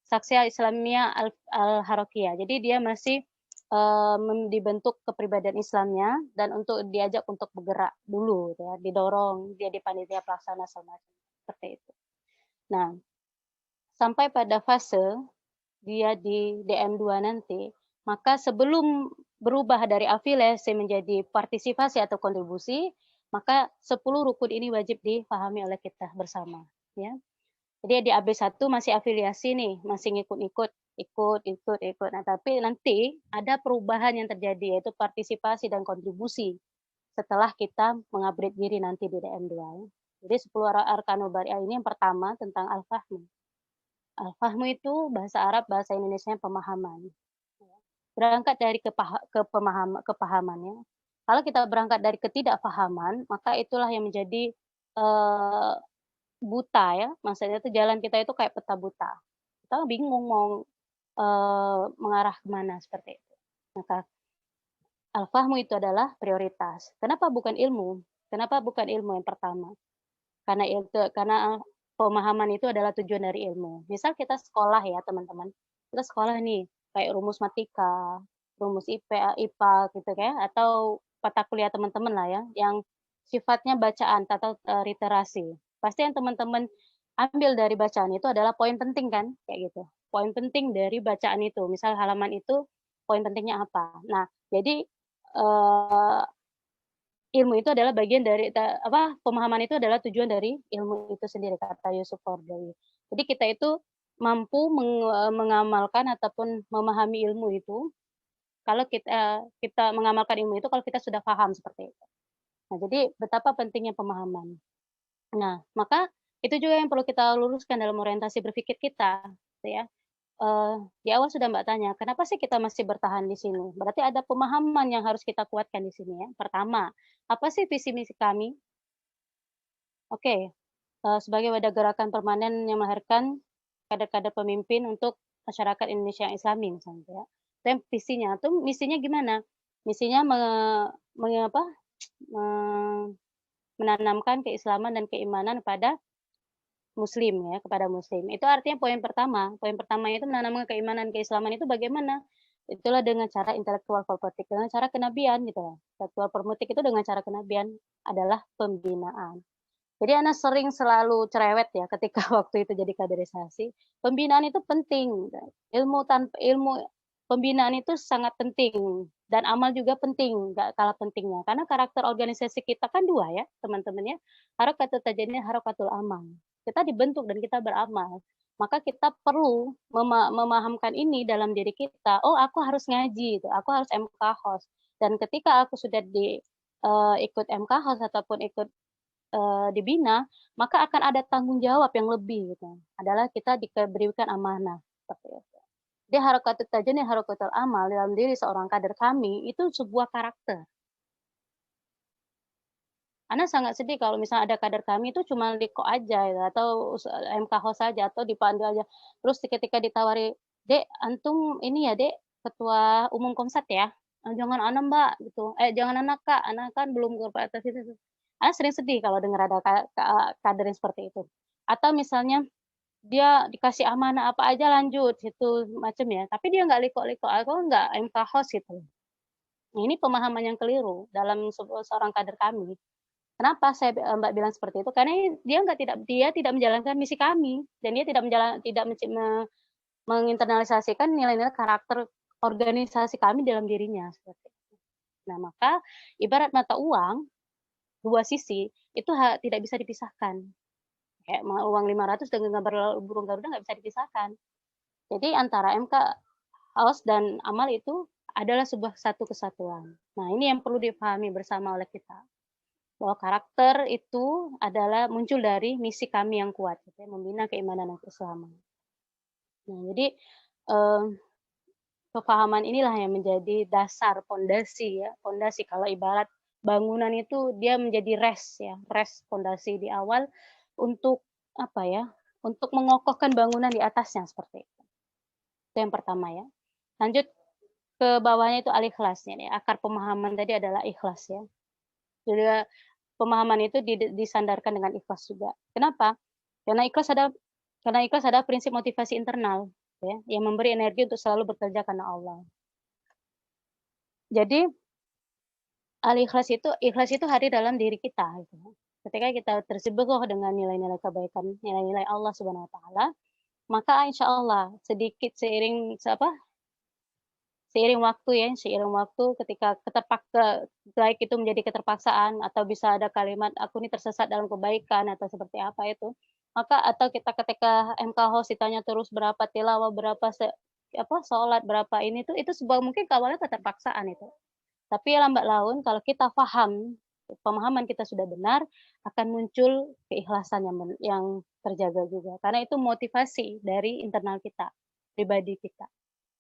Saksiyah Islamiyah Al-Harakiyah. Jadi dia masih dibentuk kepribadian Islamnya dan untuk diajak untuk bergerak dulu, ya, didorong, dia di panitia pelaksana semacam seperti itu. Nah, sampai pada fase dia di DM2 nanti, maka sebelum berubah dari afiliasi menjadi partisipasi atau kontribusi, maka 10 rukun ini wajib dipahami oleh kita bersama. ya. Jadi di AB1 masih afiliasi nih, masih ngikut-ngikut, ikut. Nah, tapi nanti ada perubahan yang terjadi, yaitu partisipasi dan kontribusi setelah kita mengupgrade diri nanti di DM2. Ya. Jadi 10 arkanul bariah ini yang pertama tentang al-fahmu. Al-fahmu itu bahasa Arab, bahasa Indonesia pemahaman. Berangkat dari kepahaman ya. Kalau kita berangkat dari ketidakpahaman, maka itulah yang menjadi buta ya. Maksudnya itu jalan kita itu kayak peta buta. Kita bingung mau mengarah kemana seperti itu. Maka al-fahmu itu adalah prioritas. Kenapa bukan ilmu? Kenapa bukan ilmu yang pertama? Karena pemahaman itu adalah tujuan dari ilmu. Misal kita sekolah ya teman-teman. Kita sekolah nih kayak rumus matika, rumus IPA gitu kayak, atau mata kuliah teman-teman lah ya, yang sifatnya bacaan atau literasi. Pasti yang teman-teman ambil dari bacaan itu adalah poin penting kan, kayak gitu. Poin penting dari bacaan itu, misal halaman itu poin pentingnya apa. Nah, jadi ilmu itu adalah bagian dari pemahaman itu adalah tujuan dari ilmu itu sendiri, kata Yusuf Qaradawi. Jadi kita itu mampu mengamalkan ataupun memahami ilmu itu kalau kita mengamalkan ilmu itu kalau kita sudah paham seperti itu. Nah, jadi betapa pentingnya pemahaman. Nah, maka itu juga yang perlu kita luruskan dalam orientasi berpikir kita, gitu ya. Di awal sudah Mbak tanya, kenapa sih kita masih bertahan di sini? Berarti ada pemahaman yang harus kita kuatkan di sini ya. Pertama, apa sih visi misi kami? Oke, sebagai wadah gerakan permanen yang melahirkan kader-kader pemimpin untuk masyarakat Indonesia yang Islami misalnya ya. Dan visinya tuh misinya gimana? Misinya menanamkan keislaman dan keimanan pada muslim ya, kepada muslim. Itu artinya poin pertama. Poin pertama itu menanamkan keimanan keislaman itu bagaimana? Itulah dengan cara intelektual formatik, dengan cara kenabian gitu. Intelektual formatik itu dengan cara kenabian adalah pembinaan. Jadi Ana sering selalu cerewet ya ketika waktu itu jadi kaderisasi. Pembinaan itu penting. Ilmu pembinaan itu sangat penting dan amal juga penting, nggak kalah pentingnya. Karena karakter organisasi kita kan dua ya, teman-teman ya. Harakatul tajani, harakatul amal. Kita dibentuk dan kita beramal. Maka kita perlu memahamkan ini dalam diri kita. Oh, aku harus ngaji, itu. Aku harus MKHOS. Dan ketika aku sudah ikut MKHOS ataupun ikut dibina, maka akan ada tanggung jawab yang lebih gitu. Adalah kita diberikan amanah seperti itu. Jadi harakatul tajani, harakatul amal dalam diri seorang kader kami itu sebuah karakter. Ana sangat sedih kalau misalnya ada kader kami itu cuma liko aja gitu, atau MKHOS saja atau dipandu aja. Terus ketika ditawari, "Dek, antum ini ya, Dek, ketua umum Komsat ya?" "Jangan Ana, Mbak," gitu. "Jangan Ana, Kak. Ana kan belum ke atas itu." Ana sering sedih kalau dengar ada kader yang seperti itu. Atau misalnya dia dikasih amanah apa aja lanjut gitu macam ya, tapi dia nggak liko-liko atau nggak MKHOS gitu. Ini pemahaman yang keliru dalam seorang kader kami. Kenapa Mbak bilang seperti itu? Karena dia tidak menjalankan misi kami dan dia tidak menginternalisasikan nilai-nilai karakter organisasi kami dalam dirinya seperti itu. Nah, maka ibarat mata uang dua sisi itu tidak bisa dipisahkan. Kayak uang 500 dengan gambar burung Garuda nggak bisa dipisahkan. Jadi antara MKHOS dan amal itu adalah sebuah satu kesatuan. Nah, ini yang perlu dipahami bersama oleh kita. Bahwa karakter itu adalah muncul dari misi kami yang kuat, gitu ya, membina keimanan dan keislaman. Nah, jadi kepahaman inilah yang menjadi dasar pondasi ya. Pondasi kalau ibarat bangunan itu dia menjadi res pondasi di awal untuk apa ya? Untuk mengokohkan bangunan di atasnya seperti itu. Itu yang pertama ya. Lanjut ke bawahnya itu al-ikhlasnya ya. Akar pemahaman tadi adalah ikhlas ya. Jadi pemahaman itu disandarkan dengan ikhlas juga. Kenapa? Karena ikhlas ada prinsip motivasi internal ya, yang memberi energi untuk selalu bekerja karena Allah. Jadi ikhlas itu hadir dalam diri kita gitu. Ketika kita tersibuk dengan nilai-nilai kebaikan, nilai-nilai Allah Subhanahu wa taala, maka insya Allah sedikit seiring waktu ketika baik itu menjadi keterpaksaan atau bisa ada kalimat aku ini tersesat dalam kebaikan atau seperti apa itu, maka atau kita ketika MK host ditanya terus berapa tilawah, berapa sholat, berapa ini tuh, itu sebuah mungkin awalnya keterpaksaan itu. Tapi lambat laun kalau kita paham, pemahaman kita sudah benar, akan muncul keikhlasan yang terjaga juga. Karena itu motivasi dari internal kita, pribadi kita.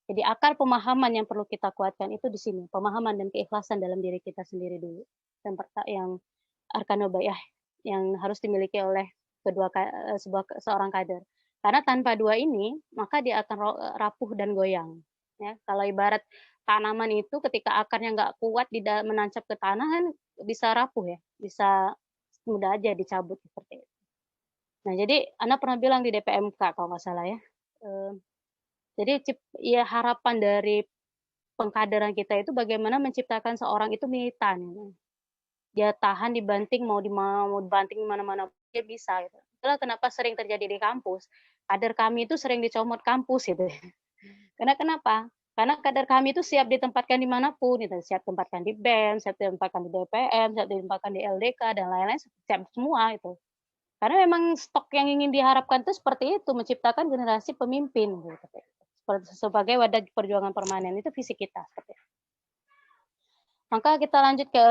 Jadi akar pemahaman yang perlu kita kuatkan itu di sini, pemahaman dan keikhlasan dalam diri kita sendiri dulu. Yang arkanul bai'ah yang harus dimiliki oleh seorang kader. Karena tanpa dua ini, maka dia akan rapuh dan goyang. Ya, kalau ibarat tanaman itu ketika akarnya nggak kuat menancap ke tanah kan bisa rapuh ya, bisa mudah aja dicabut seperti itu. Nah, jadi Ana pernah bilang di DPMK kalau nggak salah ya. Jadi ya harapan dari pengkaderan kita itu bagaimana menciptakan seorang itu militan. Gitu. Dia tahan dibanting mau dibanting mana-mana dia bisa. Gitu. Itulah kenapa sering terjadi di kampus. Kader kami itu sering dicomot kampus gitu. Karena kenapa? Karena kader kami itu siap ditempatkan dimanapun, gitu. Siap ditempatkan di BEM, siap ditempatkan di DPM, siap ditempatkan di LDK dan lain-lain, siap semua itu. Karena memang stok yang ingin diharapkan itu seperti itu, menciptakan generasi pemimpin gitu. Sebagai wadah perjuangan permanen itu visi kita seperti itu. Maka kita lanjut ke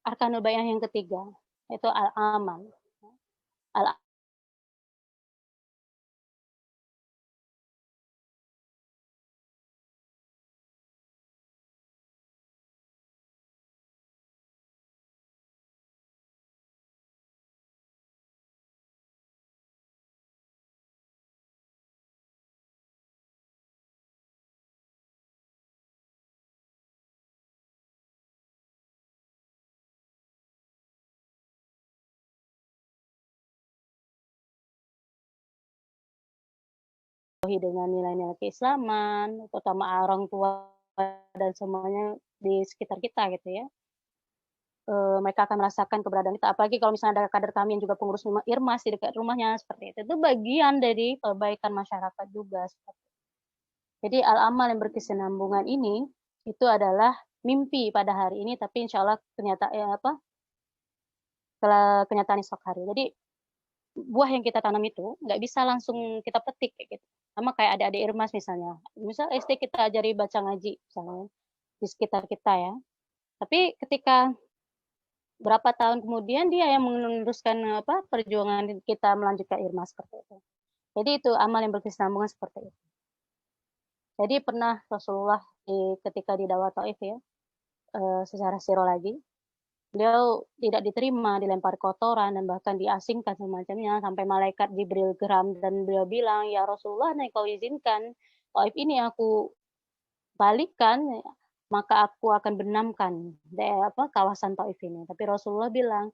arkanul bai'ah yang ketiga, yaitu al-amal. Dengan nilai-nilai keislaman, terutama orang tua dan semuanya di sekitar kita gitu ya. Mereka akan merasakan keberadaan kita, apalagi kalau misalnya ada kader kami yang juga pengurus Irmas di dekat rumahnya seperti itu. Itu bagian dari perbaikan masyarakat juga. Jadi al-amal yang berkesinambungan ini itu adalah mimpi pada hari ini, tapi insya Allah kenyataan esok hari. Jadi buah yang kita tanam itu nggak bisa langsung kita petik kayak gitu. Sama kayak adik-adik Irmas misalnya. Misal SD kita ajari baca ngaji misalnya di sekitar kita ya. Tapi ketika berapa tahun kemudian dia yang meneruskan perjuangan kita melanjutkan Irmas seperti itu. Jadi itu amal yang berkesinambungan seperti itu. Jadi pernah Rasulullah ketika di dakwah Taif ya, secara siro lagi, beliau tidak diterima, dilempar kotoran dan bahkan diasingkan semacamnya sampai malaikat Jibril geram dan beliau bilang, ya Rasulullah, nih kau izinkan Taif ini aku balikan, maka aku akan benamkan kawasan Taif ini. Tapi Rasulullah bilang,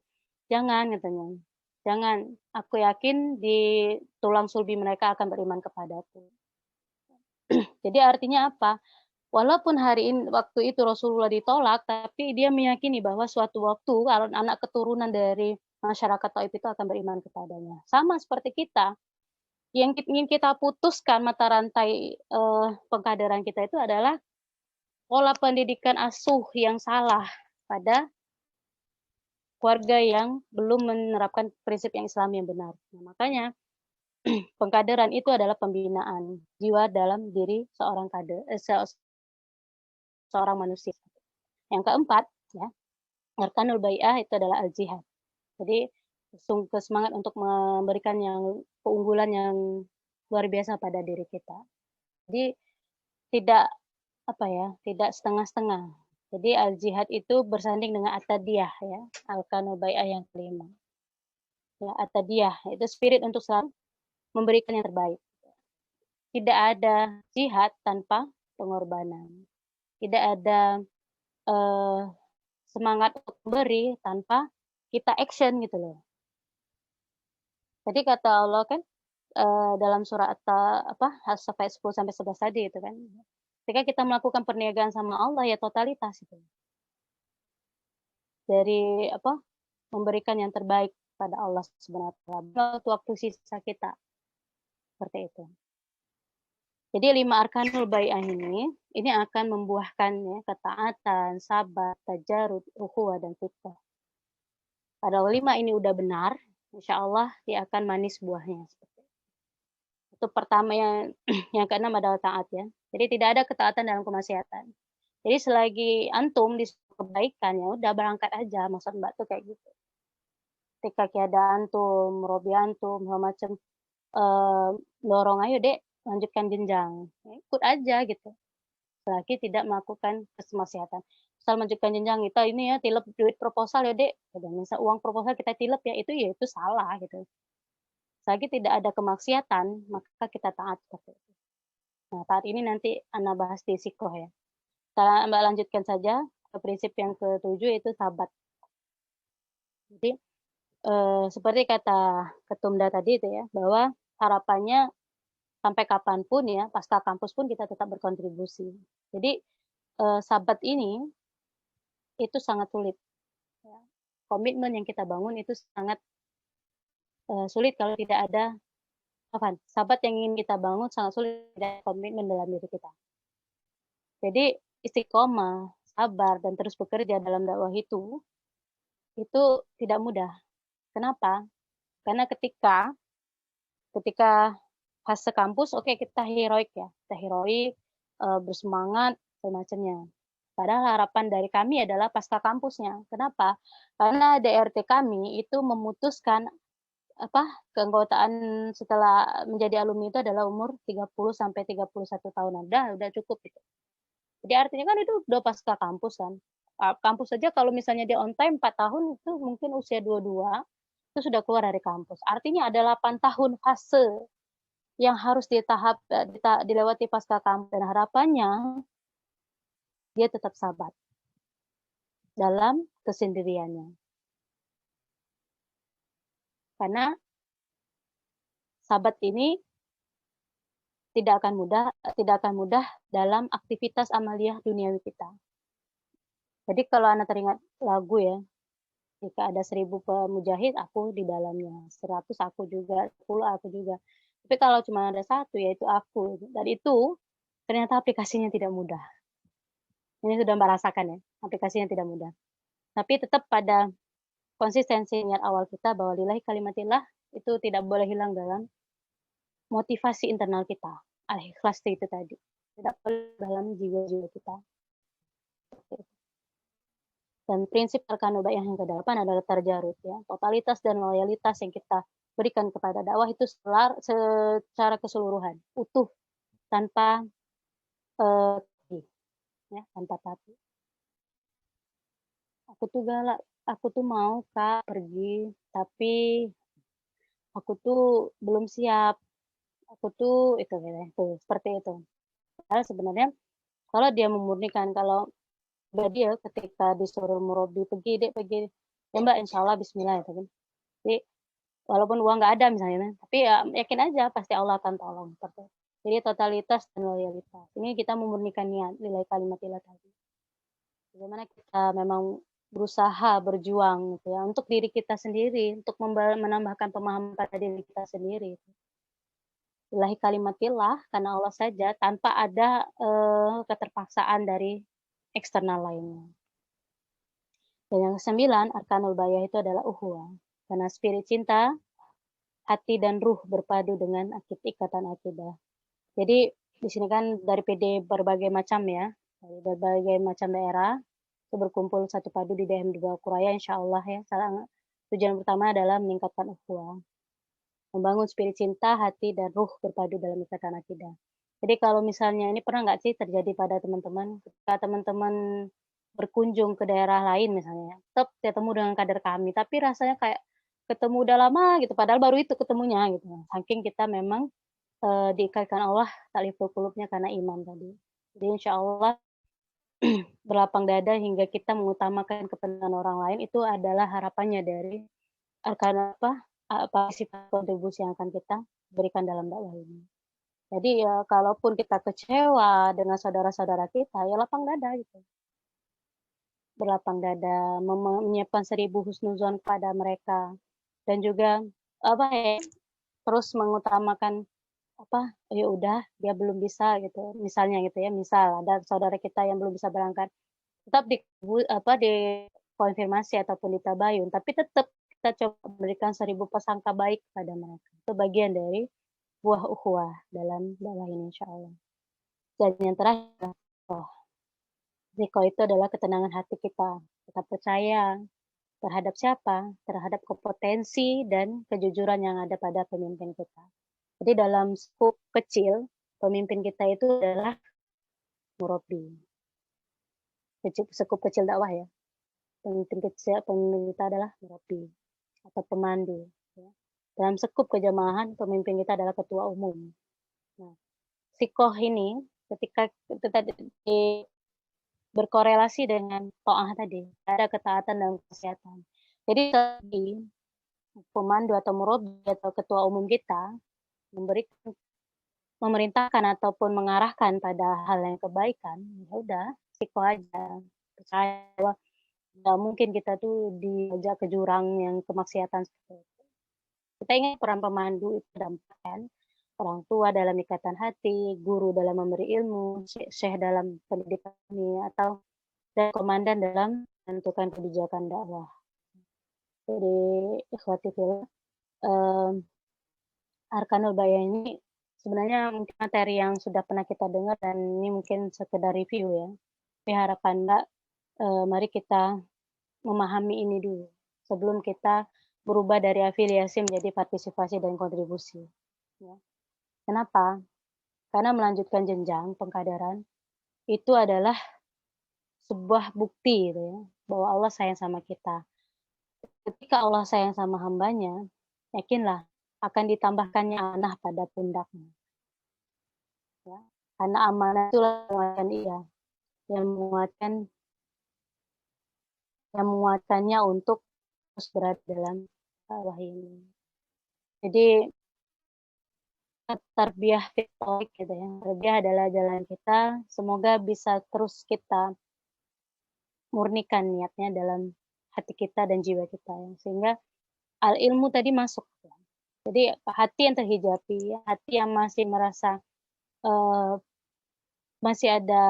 jangan katanya, jangan. Aku yakin di tulang sulbi mereka akan beriman kepadaku. Jadi artinya apa? Walaupun waktu itu Rasulullah ditolak, tapi dia meyakini bahwa suatu waktu kalau anak keturunan dari masyarakat Taif itu akan beriman kepadanya. Sama seperti kita, yang ingin kita putuskan mata rantai pengkaderan kita itu adalah pola pendidikan asuh yang salah pada keluarga yang belum menerapkan prinsip yang Islam yang benar. Nah, makanya pengkaderan itu adalah pembinaan jiwa dalam diri seorang kader, seorang manusia. Yang keempat, ya, arkanul bai'ah itu adalah al-jihad. Jadi semangat untuk memberikan keunggulan yang luar biasa pada diri kita. Jadi tidak tidak setengah-setengah. Jadi al-jihad itu bersanding dengan at-tadiyah ya, arkanul bai'ah yang kelima. Ya, at-tadiyah itu spirit untuk selalu memberikan yang terbaik. Tidak ada jihad tanpa pengorbanan. Tidak ada semangat untuk memberi tanpa kita action gitu loh. Jadi kata Allah kan dalam surah As-Saffat 10 sampai 11 tadi itu kan. Ketika kita melakukan perniagaan sama Allah ya totalitas itu. Dari memberikan yang terbaik pada Allah Subhanahu wa taala waktu sisa kita. Seperti itu. Jadi 5 arkanul bai'ah ini akan membuahkan ya, ketaatan, sabar, tajarud, ukhuwah dan fiqh. Kalau 5 ini udah benar, Insya Allah dia akan manis buahnya. Itu pertama yang yang keenam adalah taat ya. Jadi tidak ada ketaatan dalam kemaksiatan. Jadi selagi antum di kebaikan ya udah berangkat aja, maksud Mbak tuh kayak gitu. Ketika ada antum, Robi antum, segala macam dorong ayo Dek lanjutkan jenjang. Ya, ikut aja gitu. Selagi tidak melakukan kemaksiatan. Misal lanjutkan jenjang kita ini ya tilep duit proposal ya Dek. Misal uang proposal kita tilep ya itu salah gitu. Selagi tidak ada kemaksiatan, maka kita taat seperti itu. Nah, taat ini nanti Anda bahas di sikoh ya. Kita Mbak lanjutkan saja ke prinsip yang ke-7 yaitu sabat. Jadi seperti kata Ketumda tadi itu ya, bahwa harapannya sampai kapanpun ya, pasca kampus pun kita tetap berkontribusi. Jadi sabat ini itu sangat sulit. Ya. Komitmen yang kita bangun itu sangat sulit kalau tidak ada sahabat yang ingin kita bangun sangat sulit ada komitmen dalam diri kita. Jadi istiqomah, sabar dan terus bekerja dalam dakwah itu tidak mudah. Kenapa? Karena ketika fase kampus, oke, kita heroik ya, kita heroik, bersemangat semacamnya. Padahal harapan dari kami adalah pasca kampusnya. Kenapa? Karena DRT kami itu memutuskan keanggotaan setelah menjadi alumni itu adalah umur 30 sampai 31 tahunan. Udah cukup gitu. Jadi artinya kan itu udah pasca kampus kan. Kampus saja kalau misalnya dia on time 4 tahun itu mungkin usia 22 itu sudah keluar dari kampus. Artinya ada 8 tahun fase yang harus dilewati pasca kampus dan harapannya dia tetap sabar dalam kesendiriannya. Karena sahabat ini tidak akan mudah dalam aktivitas amaliyah duniawi kita. Jadi kalau Anda teringat lagu ya, jika ada 1000 pemujahid, aku di dalamnya, 100 aku juga, 10 aku juga. Tapi kalau cuma ada 1 yaitu aku, dan itu ternyata aplikasinya tidak mudah. Ini sudah merasakan ya, aplikasinya tidak mudah. Tapi tetap pada konsistensi niat awal kita bahwa lillahi kalimatillah itu tidak boleh hilang dalam motivasi internal kita. Al-ikhlas itu tadi. Tidak boleh dalam jiwa-jiwa kita. Dan prinsip arkanul baiyah yang ke-8 adalah tarjarud ya. Totalitas dan loyalitas yang kita berikan kepada dakwah itu secara keseluruhan, utuh tanpa tanpa tapi. Aku tuh mau Kak pergi, tapi aku tuh belum siap. Aku tuh itu seperti itu. Padahal sebenarnya kalau dia memurnikan, kalau dia ketika disuruh murabi pergi ya Mbak insya Allah Bismillah itu kan. Jadi walaupun uang nggak ada misalnya, tapi ya yakin aja pasti Allah akan tolong. Jadi totalitas dan loyalitas. Ini kita memurnikan niat lillahi kalimatillah tadi. Bagaimana kita memang berusaha berjuang gitu ya untuk diri kita sendiri, untuk menambahkan pemahaman pada diri kita sendiri. Lillahi kalimatillah karena Allah saja tanpa ada keterpaksaan dari eksternal lainnya. Dan yang ke-9 arkanul baiyah itu adalah uhuwah. Karena spirit cinta, hati dan ruh berpadu dengan ikatan akidah. Jadi di sini kan dari PD berbagai macam ya, dari berbagai macam daerah itu berkumpul satu padu di DM2 Kuraya insya Allah ya. Tujuan pertama adalah meningkatkan ukhuwah, membangun spirit cinta, hati dan ruh berpadu dalam ikatan akidah. Jadi kalau misalnya ini pernah nggak sih terjadi pada teman-teman, ketika teman-teman berkunjung ke daerah lain misalnya, tetap ketemu dengan kader kami, tapi rasanya kayak ketemu udah lama gitu, padahal baru itu ketemunya gitu. Saking kita memang diikatkan Allah ta'liful qulubnya karena iman tadi. Jadi insya Allah berlapang dada hingga kita mengutamakan kepentingan orang lain itu adalah harapannya dari sifat kontribusi yang akan kita berikan dalam dakwah ini. Jadi ya kalaupun kita kecewa dengan saudara-saudara kita, ya lapang dada gitu. Berlapang dada, menyiapkan 1000 husnuzon kepada mereka dan juga terus mengutamakan ya udah dia belum bisa gitu, misalnya gitu ya, misal ada saudara kita yang belum bisa berangkat, tetap dikonfirmasi ataupun ditabayun, tapi tetap kita coba berikan 1000 prasangka baik pada mereka. Itu bagian dari buah ukhuwah dalam dakwah ini insyaallah. Dan yang terakhir, zikr itu adalah ketenangan hati kita. Kita percaya terhadap siapa? Terhadap kompetensi dan kejujuran yang ada pada pemimpin kita. Jadi dalam skup kecil, pemimpin kita itu adalah murabi. Skup kecil dakwah ya. Pemimpin kita adalah murabi atau pemandu. Ya. Dalam skup kejamahan, pemimpin kita adalah ketua umum. Nah, sikoh ini ketika kita berkorelasi dengan to'ah tadi, ada ketaatan dan kesehatan. Jadi tadi pemandu atau murabi atau ketua umum kita memerintahkan ataupun mengarahkan pada hal yang kebaikan, ya udah sikoh aja. Percaya bahwa nggak mungkin kita tuh diajak ke jurang yang kemaksiatan seperti itu. Kita ingat peran pemandu itu dampakkan orang tua dalam ikatan hati, guru dalam memberi ilmu, syekh dalam pendidikan ini, atau dan komandan dalam menentukan kebijakan dakwah. Jadi ikhwati fillah, Arkanul Bayan ini sebenarnya mungkin materi yang sudah pernah kita dengar dan ini mungkin sekedar review ya. Tapi harapan Mbak, mari kita memahami ini dulu sebelum kita berubah dari afiliasi menjadi partisipasi dan kontribusi. Ya. Kenapa? Karena melanjutkan jenjang pengkaderan itu adalah sebuah bukti gitu ya, bahwa Allah sayang sama kita. Ketika Allah sayang sama hambanya, yakinlah akan ditambahkannya amanah pada pundaknya. Ya. Karena amanah itulah yang menguatkannya untuk terus berada dalam wahyu ini. Jadi tarbiyah fitorik gitu ya. Tarbiyah adalah jalan kita. Semoga bisa terus kita murnikan niatnya dalam hati kita dan jiwa kita ya. Sehingga al ilmu tadi masuk. Ya. Jadi hati yang terhijabi, hati yang masih merasa masih ada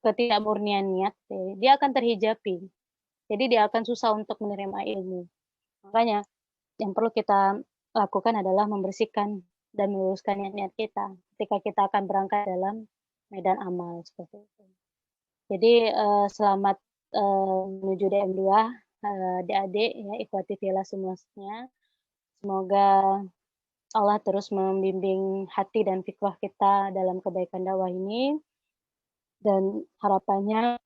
ketidakmurnian niat, ya, dia akan terhijabi. Jadi dia akan susah untuk menerima ilmu. Makanya yang perlu kita lakukan adalah membersihkan dan meluruskan niat-niat kita ketika kita akan berangkat dalam medan amal seperti itu. Jadi selamat menuju DM2 adik-adik ya, ikhwati fillah semuanya. Semoga Allah terus membimbing hati dan fikrah kita dalam kebaikan dakwah ini dan harapannya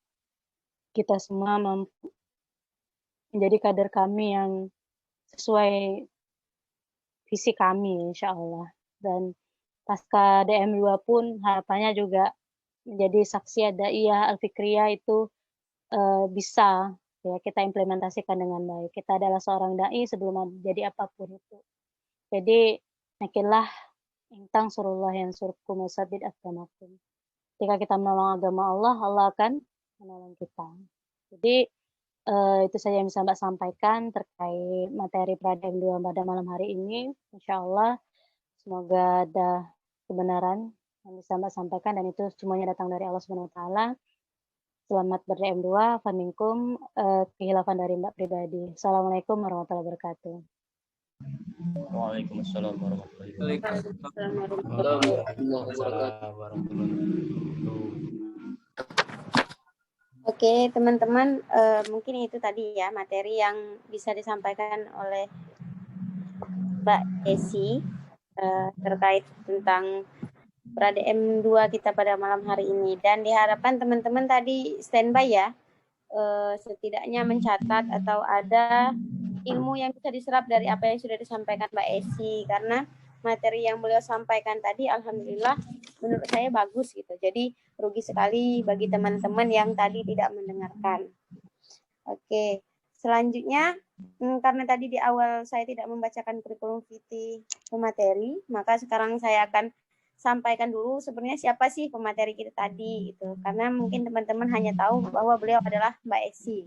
kita semua mampu menjadi kader kami yang sesuai visi kami insya Allah. Dan pasca DM2 pun harapannya juga menjadi saksi daiyah al-fikriyah itu bisa ya kita implementasikan dengan baik. Kita adalah seorang dai sebelum jadi apapun itu. Jadi yakinlah intang surullah yang surkum wasabid agamakum. Ketika kita menolong agama Allah, Allah akan menolong kita. Jadi itu saja yang bisa Mbak sampaikan terkait materi Pradem 2 pada malam hari ini. Insya Allah semoga ada kebenaran yang bisa Mbak sampaikan dan itu semuanya datang dari Allah Subhanahu Wa Taala. Selamat ber-DM2, faminkum, kehilafan dari Mbak pribadi. Assalamualaikum warahmatullahi wabarakatuh. Waalaikumsalam warahmatullahi wabarakatuh. Oke, teman-teman, mungkin itu tadi ya materi yang bisa disampaikan oleh Mbak Desi terkait tentang Pradem 2 kita pada malam hari ini. Dan diharapkan teman-teman tadi standby ya, setidaknya mencatat atau ada ilmu yang bisa diserap dari apa yang sudah disampaikan Mbak Esi. Karena materi yang beliau sampaikan tadi alhamdulillah menurut saya bagus gitu. Jadi rugi sekali bagi teman-teman yang tadi tidak mendengarkan. Oke, selanjutnya karena tadi di awal saya tidak membacakan kurikulum vitae pemateri, maka sekarang saya akan sampaikan dulu sebenarnya siapa sih pemateri kita tadi gitu. Karena mungkin teman-teman hanya tahu bahwa beliau adalah Mbak Esi.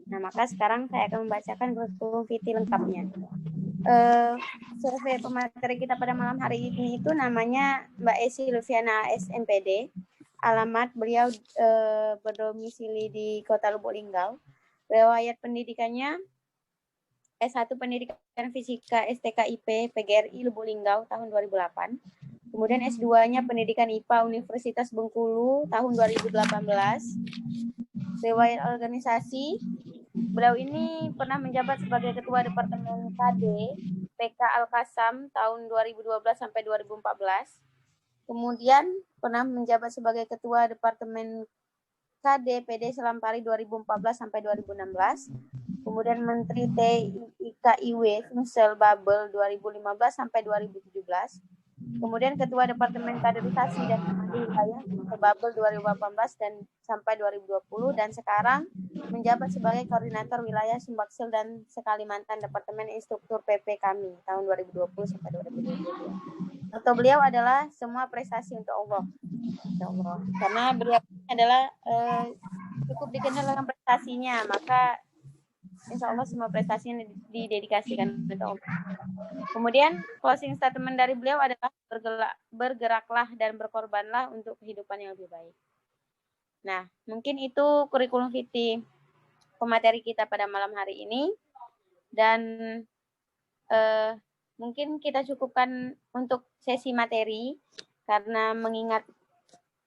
Nah, maka sekarang saya akan membacakan kurikulum vitae lengkapnya. Survei pemateri kita pada malam hari ini itu namanya Mbak Esi Lufiana SMPD. Alamat beliau berdomisili di Kota Lubuk Linggau. Riwayat pendidikannya S1 Pendidikan Fisika STKIP PGRI Lubuk Linggau tahun 2008. Kemudian S2-nya Pendidikan IPA Universitas Bengkulu tahun 2018. Riwayat organisasi, beliau ini pernah menjabat sebagai Ketua Departemen KD PK Al-Qassam tahun 2012 sampai 2014. Kemudian pernah menjabat sebagai Ketua Departemen KD PD Selampari 2014 sampai 2016. Kemudian Menteri TIKIW Sumsel Babel 2015 sampai 2017. Kemudian Ketua Departemen Kaderisasi dan Ahli Wilayah Babel 2018 dan sampai 2020, dan sekarang menjabat sebagai Koordinator Wilayah Sumbaksel dan Sekalimantan Departemen Instruktur PP kami tahun 2020 sampai 2022. Untuk beliau adalah semua prestasi untuk Allah. Karena beliau adalah cukup dikenal dengan prestasinya, maka insya Allah semua prestasinya didedikasikan untuk Allah. Kemudian closing statement dari beliau adalah bergeraklah dan berkorbanlah untuk kehidupan yang lebih baik. Nah, mungkin itu kurikulum vitae pemateri kita pada malam hari ini, dan mungkin kita cukupkan untuk sesi materi karena mengingat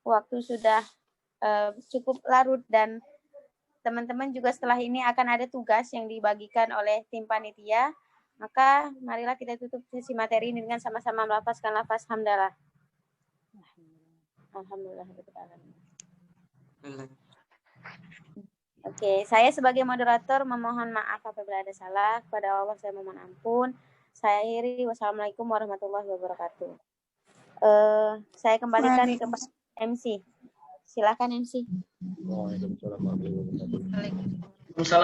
waktu sudah cukup larut dan teman-teman juga setelah ini akan ada tugas yang dibagikan oleh tim panitia. Maka marilah kita tutup sesi materi ini dengan sama-sama melafazkan lafaz hamdalah. Alhamdulillah. Oke, saya sebagai moderator memohon maaf apabila ada salah. Kepada Allah saya memohon ampun. Saya akhiri. Wassalamualaikum warahmatullahi wabarakatuh. Saya kembalikan ke MC. Silakan MC. Waalaikumsalam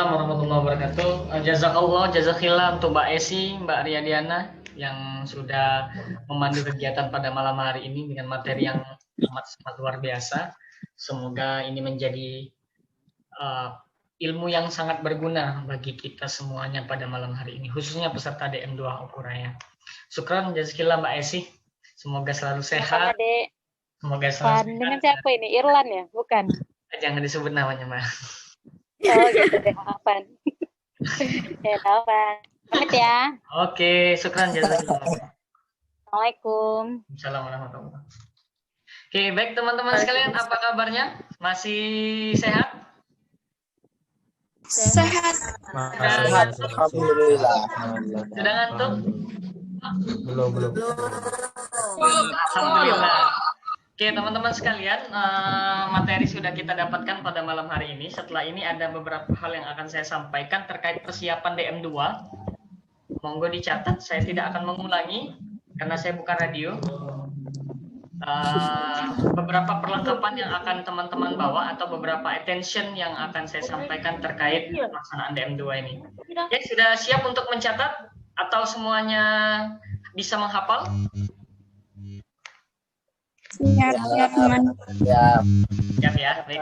warahmatullahi wabarakatuh. Jazakallah, jazakhillah untuk Mbak Esi, Mbak Riyadiana yang sudah memandu kegiatan pada malam hari ini dengan materi yang sangat luar biasa. Semoga ini menjadi ilmu yang sangat berguna bagi kita semuanya pada malam hari ini, khususnya peserta DM2 Okuraya. Syukran, jazakallah Mbak Esi. Semoga selalu sehat. Semoga selalu sehat. Dengan siapa ini? Irlan ya? Bukan? Jangan disebut namanya, Mbak. Oh gitu deh, maafan. Ya, maafan. Pamit ya. Oke, syukran, jazakallah. Assalamualaikum. Assalamualaikum warahmatullahi wabarakatuh. Oke, baik teman-teman sekalian, apa kabarnya? Masih sehat? Sehat. Alhamdulillah. Sudah ngantuk? Belum. Alhamdulillah. Oke teman-teman sekalian, materi sudah kita dapatkan pada malam hari ini. Setelah ini ada beberapa hal yang akan saya sampaikan terkait persiapan DM2. Monggo dicatat, saya tidak akan mengulangi karena saya bukan radio. Beberapa perlengkapan yang akan teman-teman bawa atau beberapa attention yang akan saya sampaikan terkait pelaksanaan DM2 ini. Oke, sudah siap untuk mencatat atau semuanya bisa menghafal? Siap ya, baik.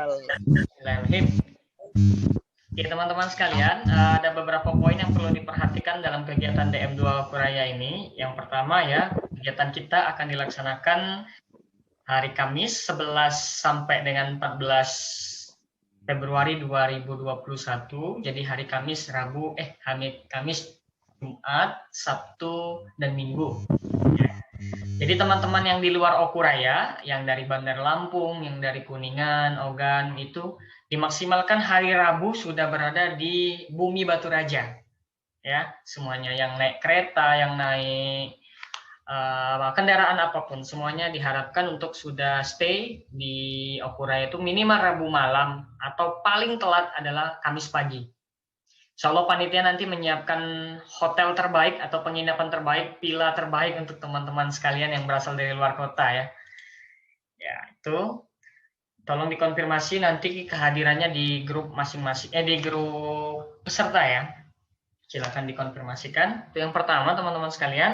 Oke teman-teman sekalian, ada beberapa poin yang perlu diperhatikan dalam kegiatan DM2 Okuraya ini. Yang pertama ya, kegiatan kita akan dilaksanakan hari Kamis 11 sampai dengan 14 Februari 2021. Jadi hari Kamis, Kamis, Jumat, Sabtu, dan Minggu. Jadi teman-teman yang di luar Okuraya, yang dari Bandar Lampung, yang dari Kuningan, Ogan, itu dimaksimalkan hari Rabu sudah berada di Bumi Batu Raja. Ya, semuanya yang naik kereta, yang naik kendaraan apapun, semuanya diharapkan untuk sudah stay di Okuraya itu minimal Rabu malam atau paling telat adalah Kamis pagi. Insya Allah panitia nanti menyiapkan hotel terbaik atau penginapan terbaik, villa terbaik untuk teman-teman sekalian yang berasal dari luar kota ya. Ya itu, tolong dikonfirmasi nanti kehadirannya di grup masing-masing, di grup peserta ya. Silakan dikonfirmasikan. Itu yang pertama teman-teman sekalian.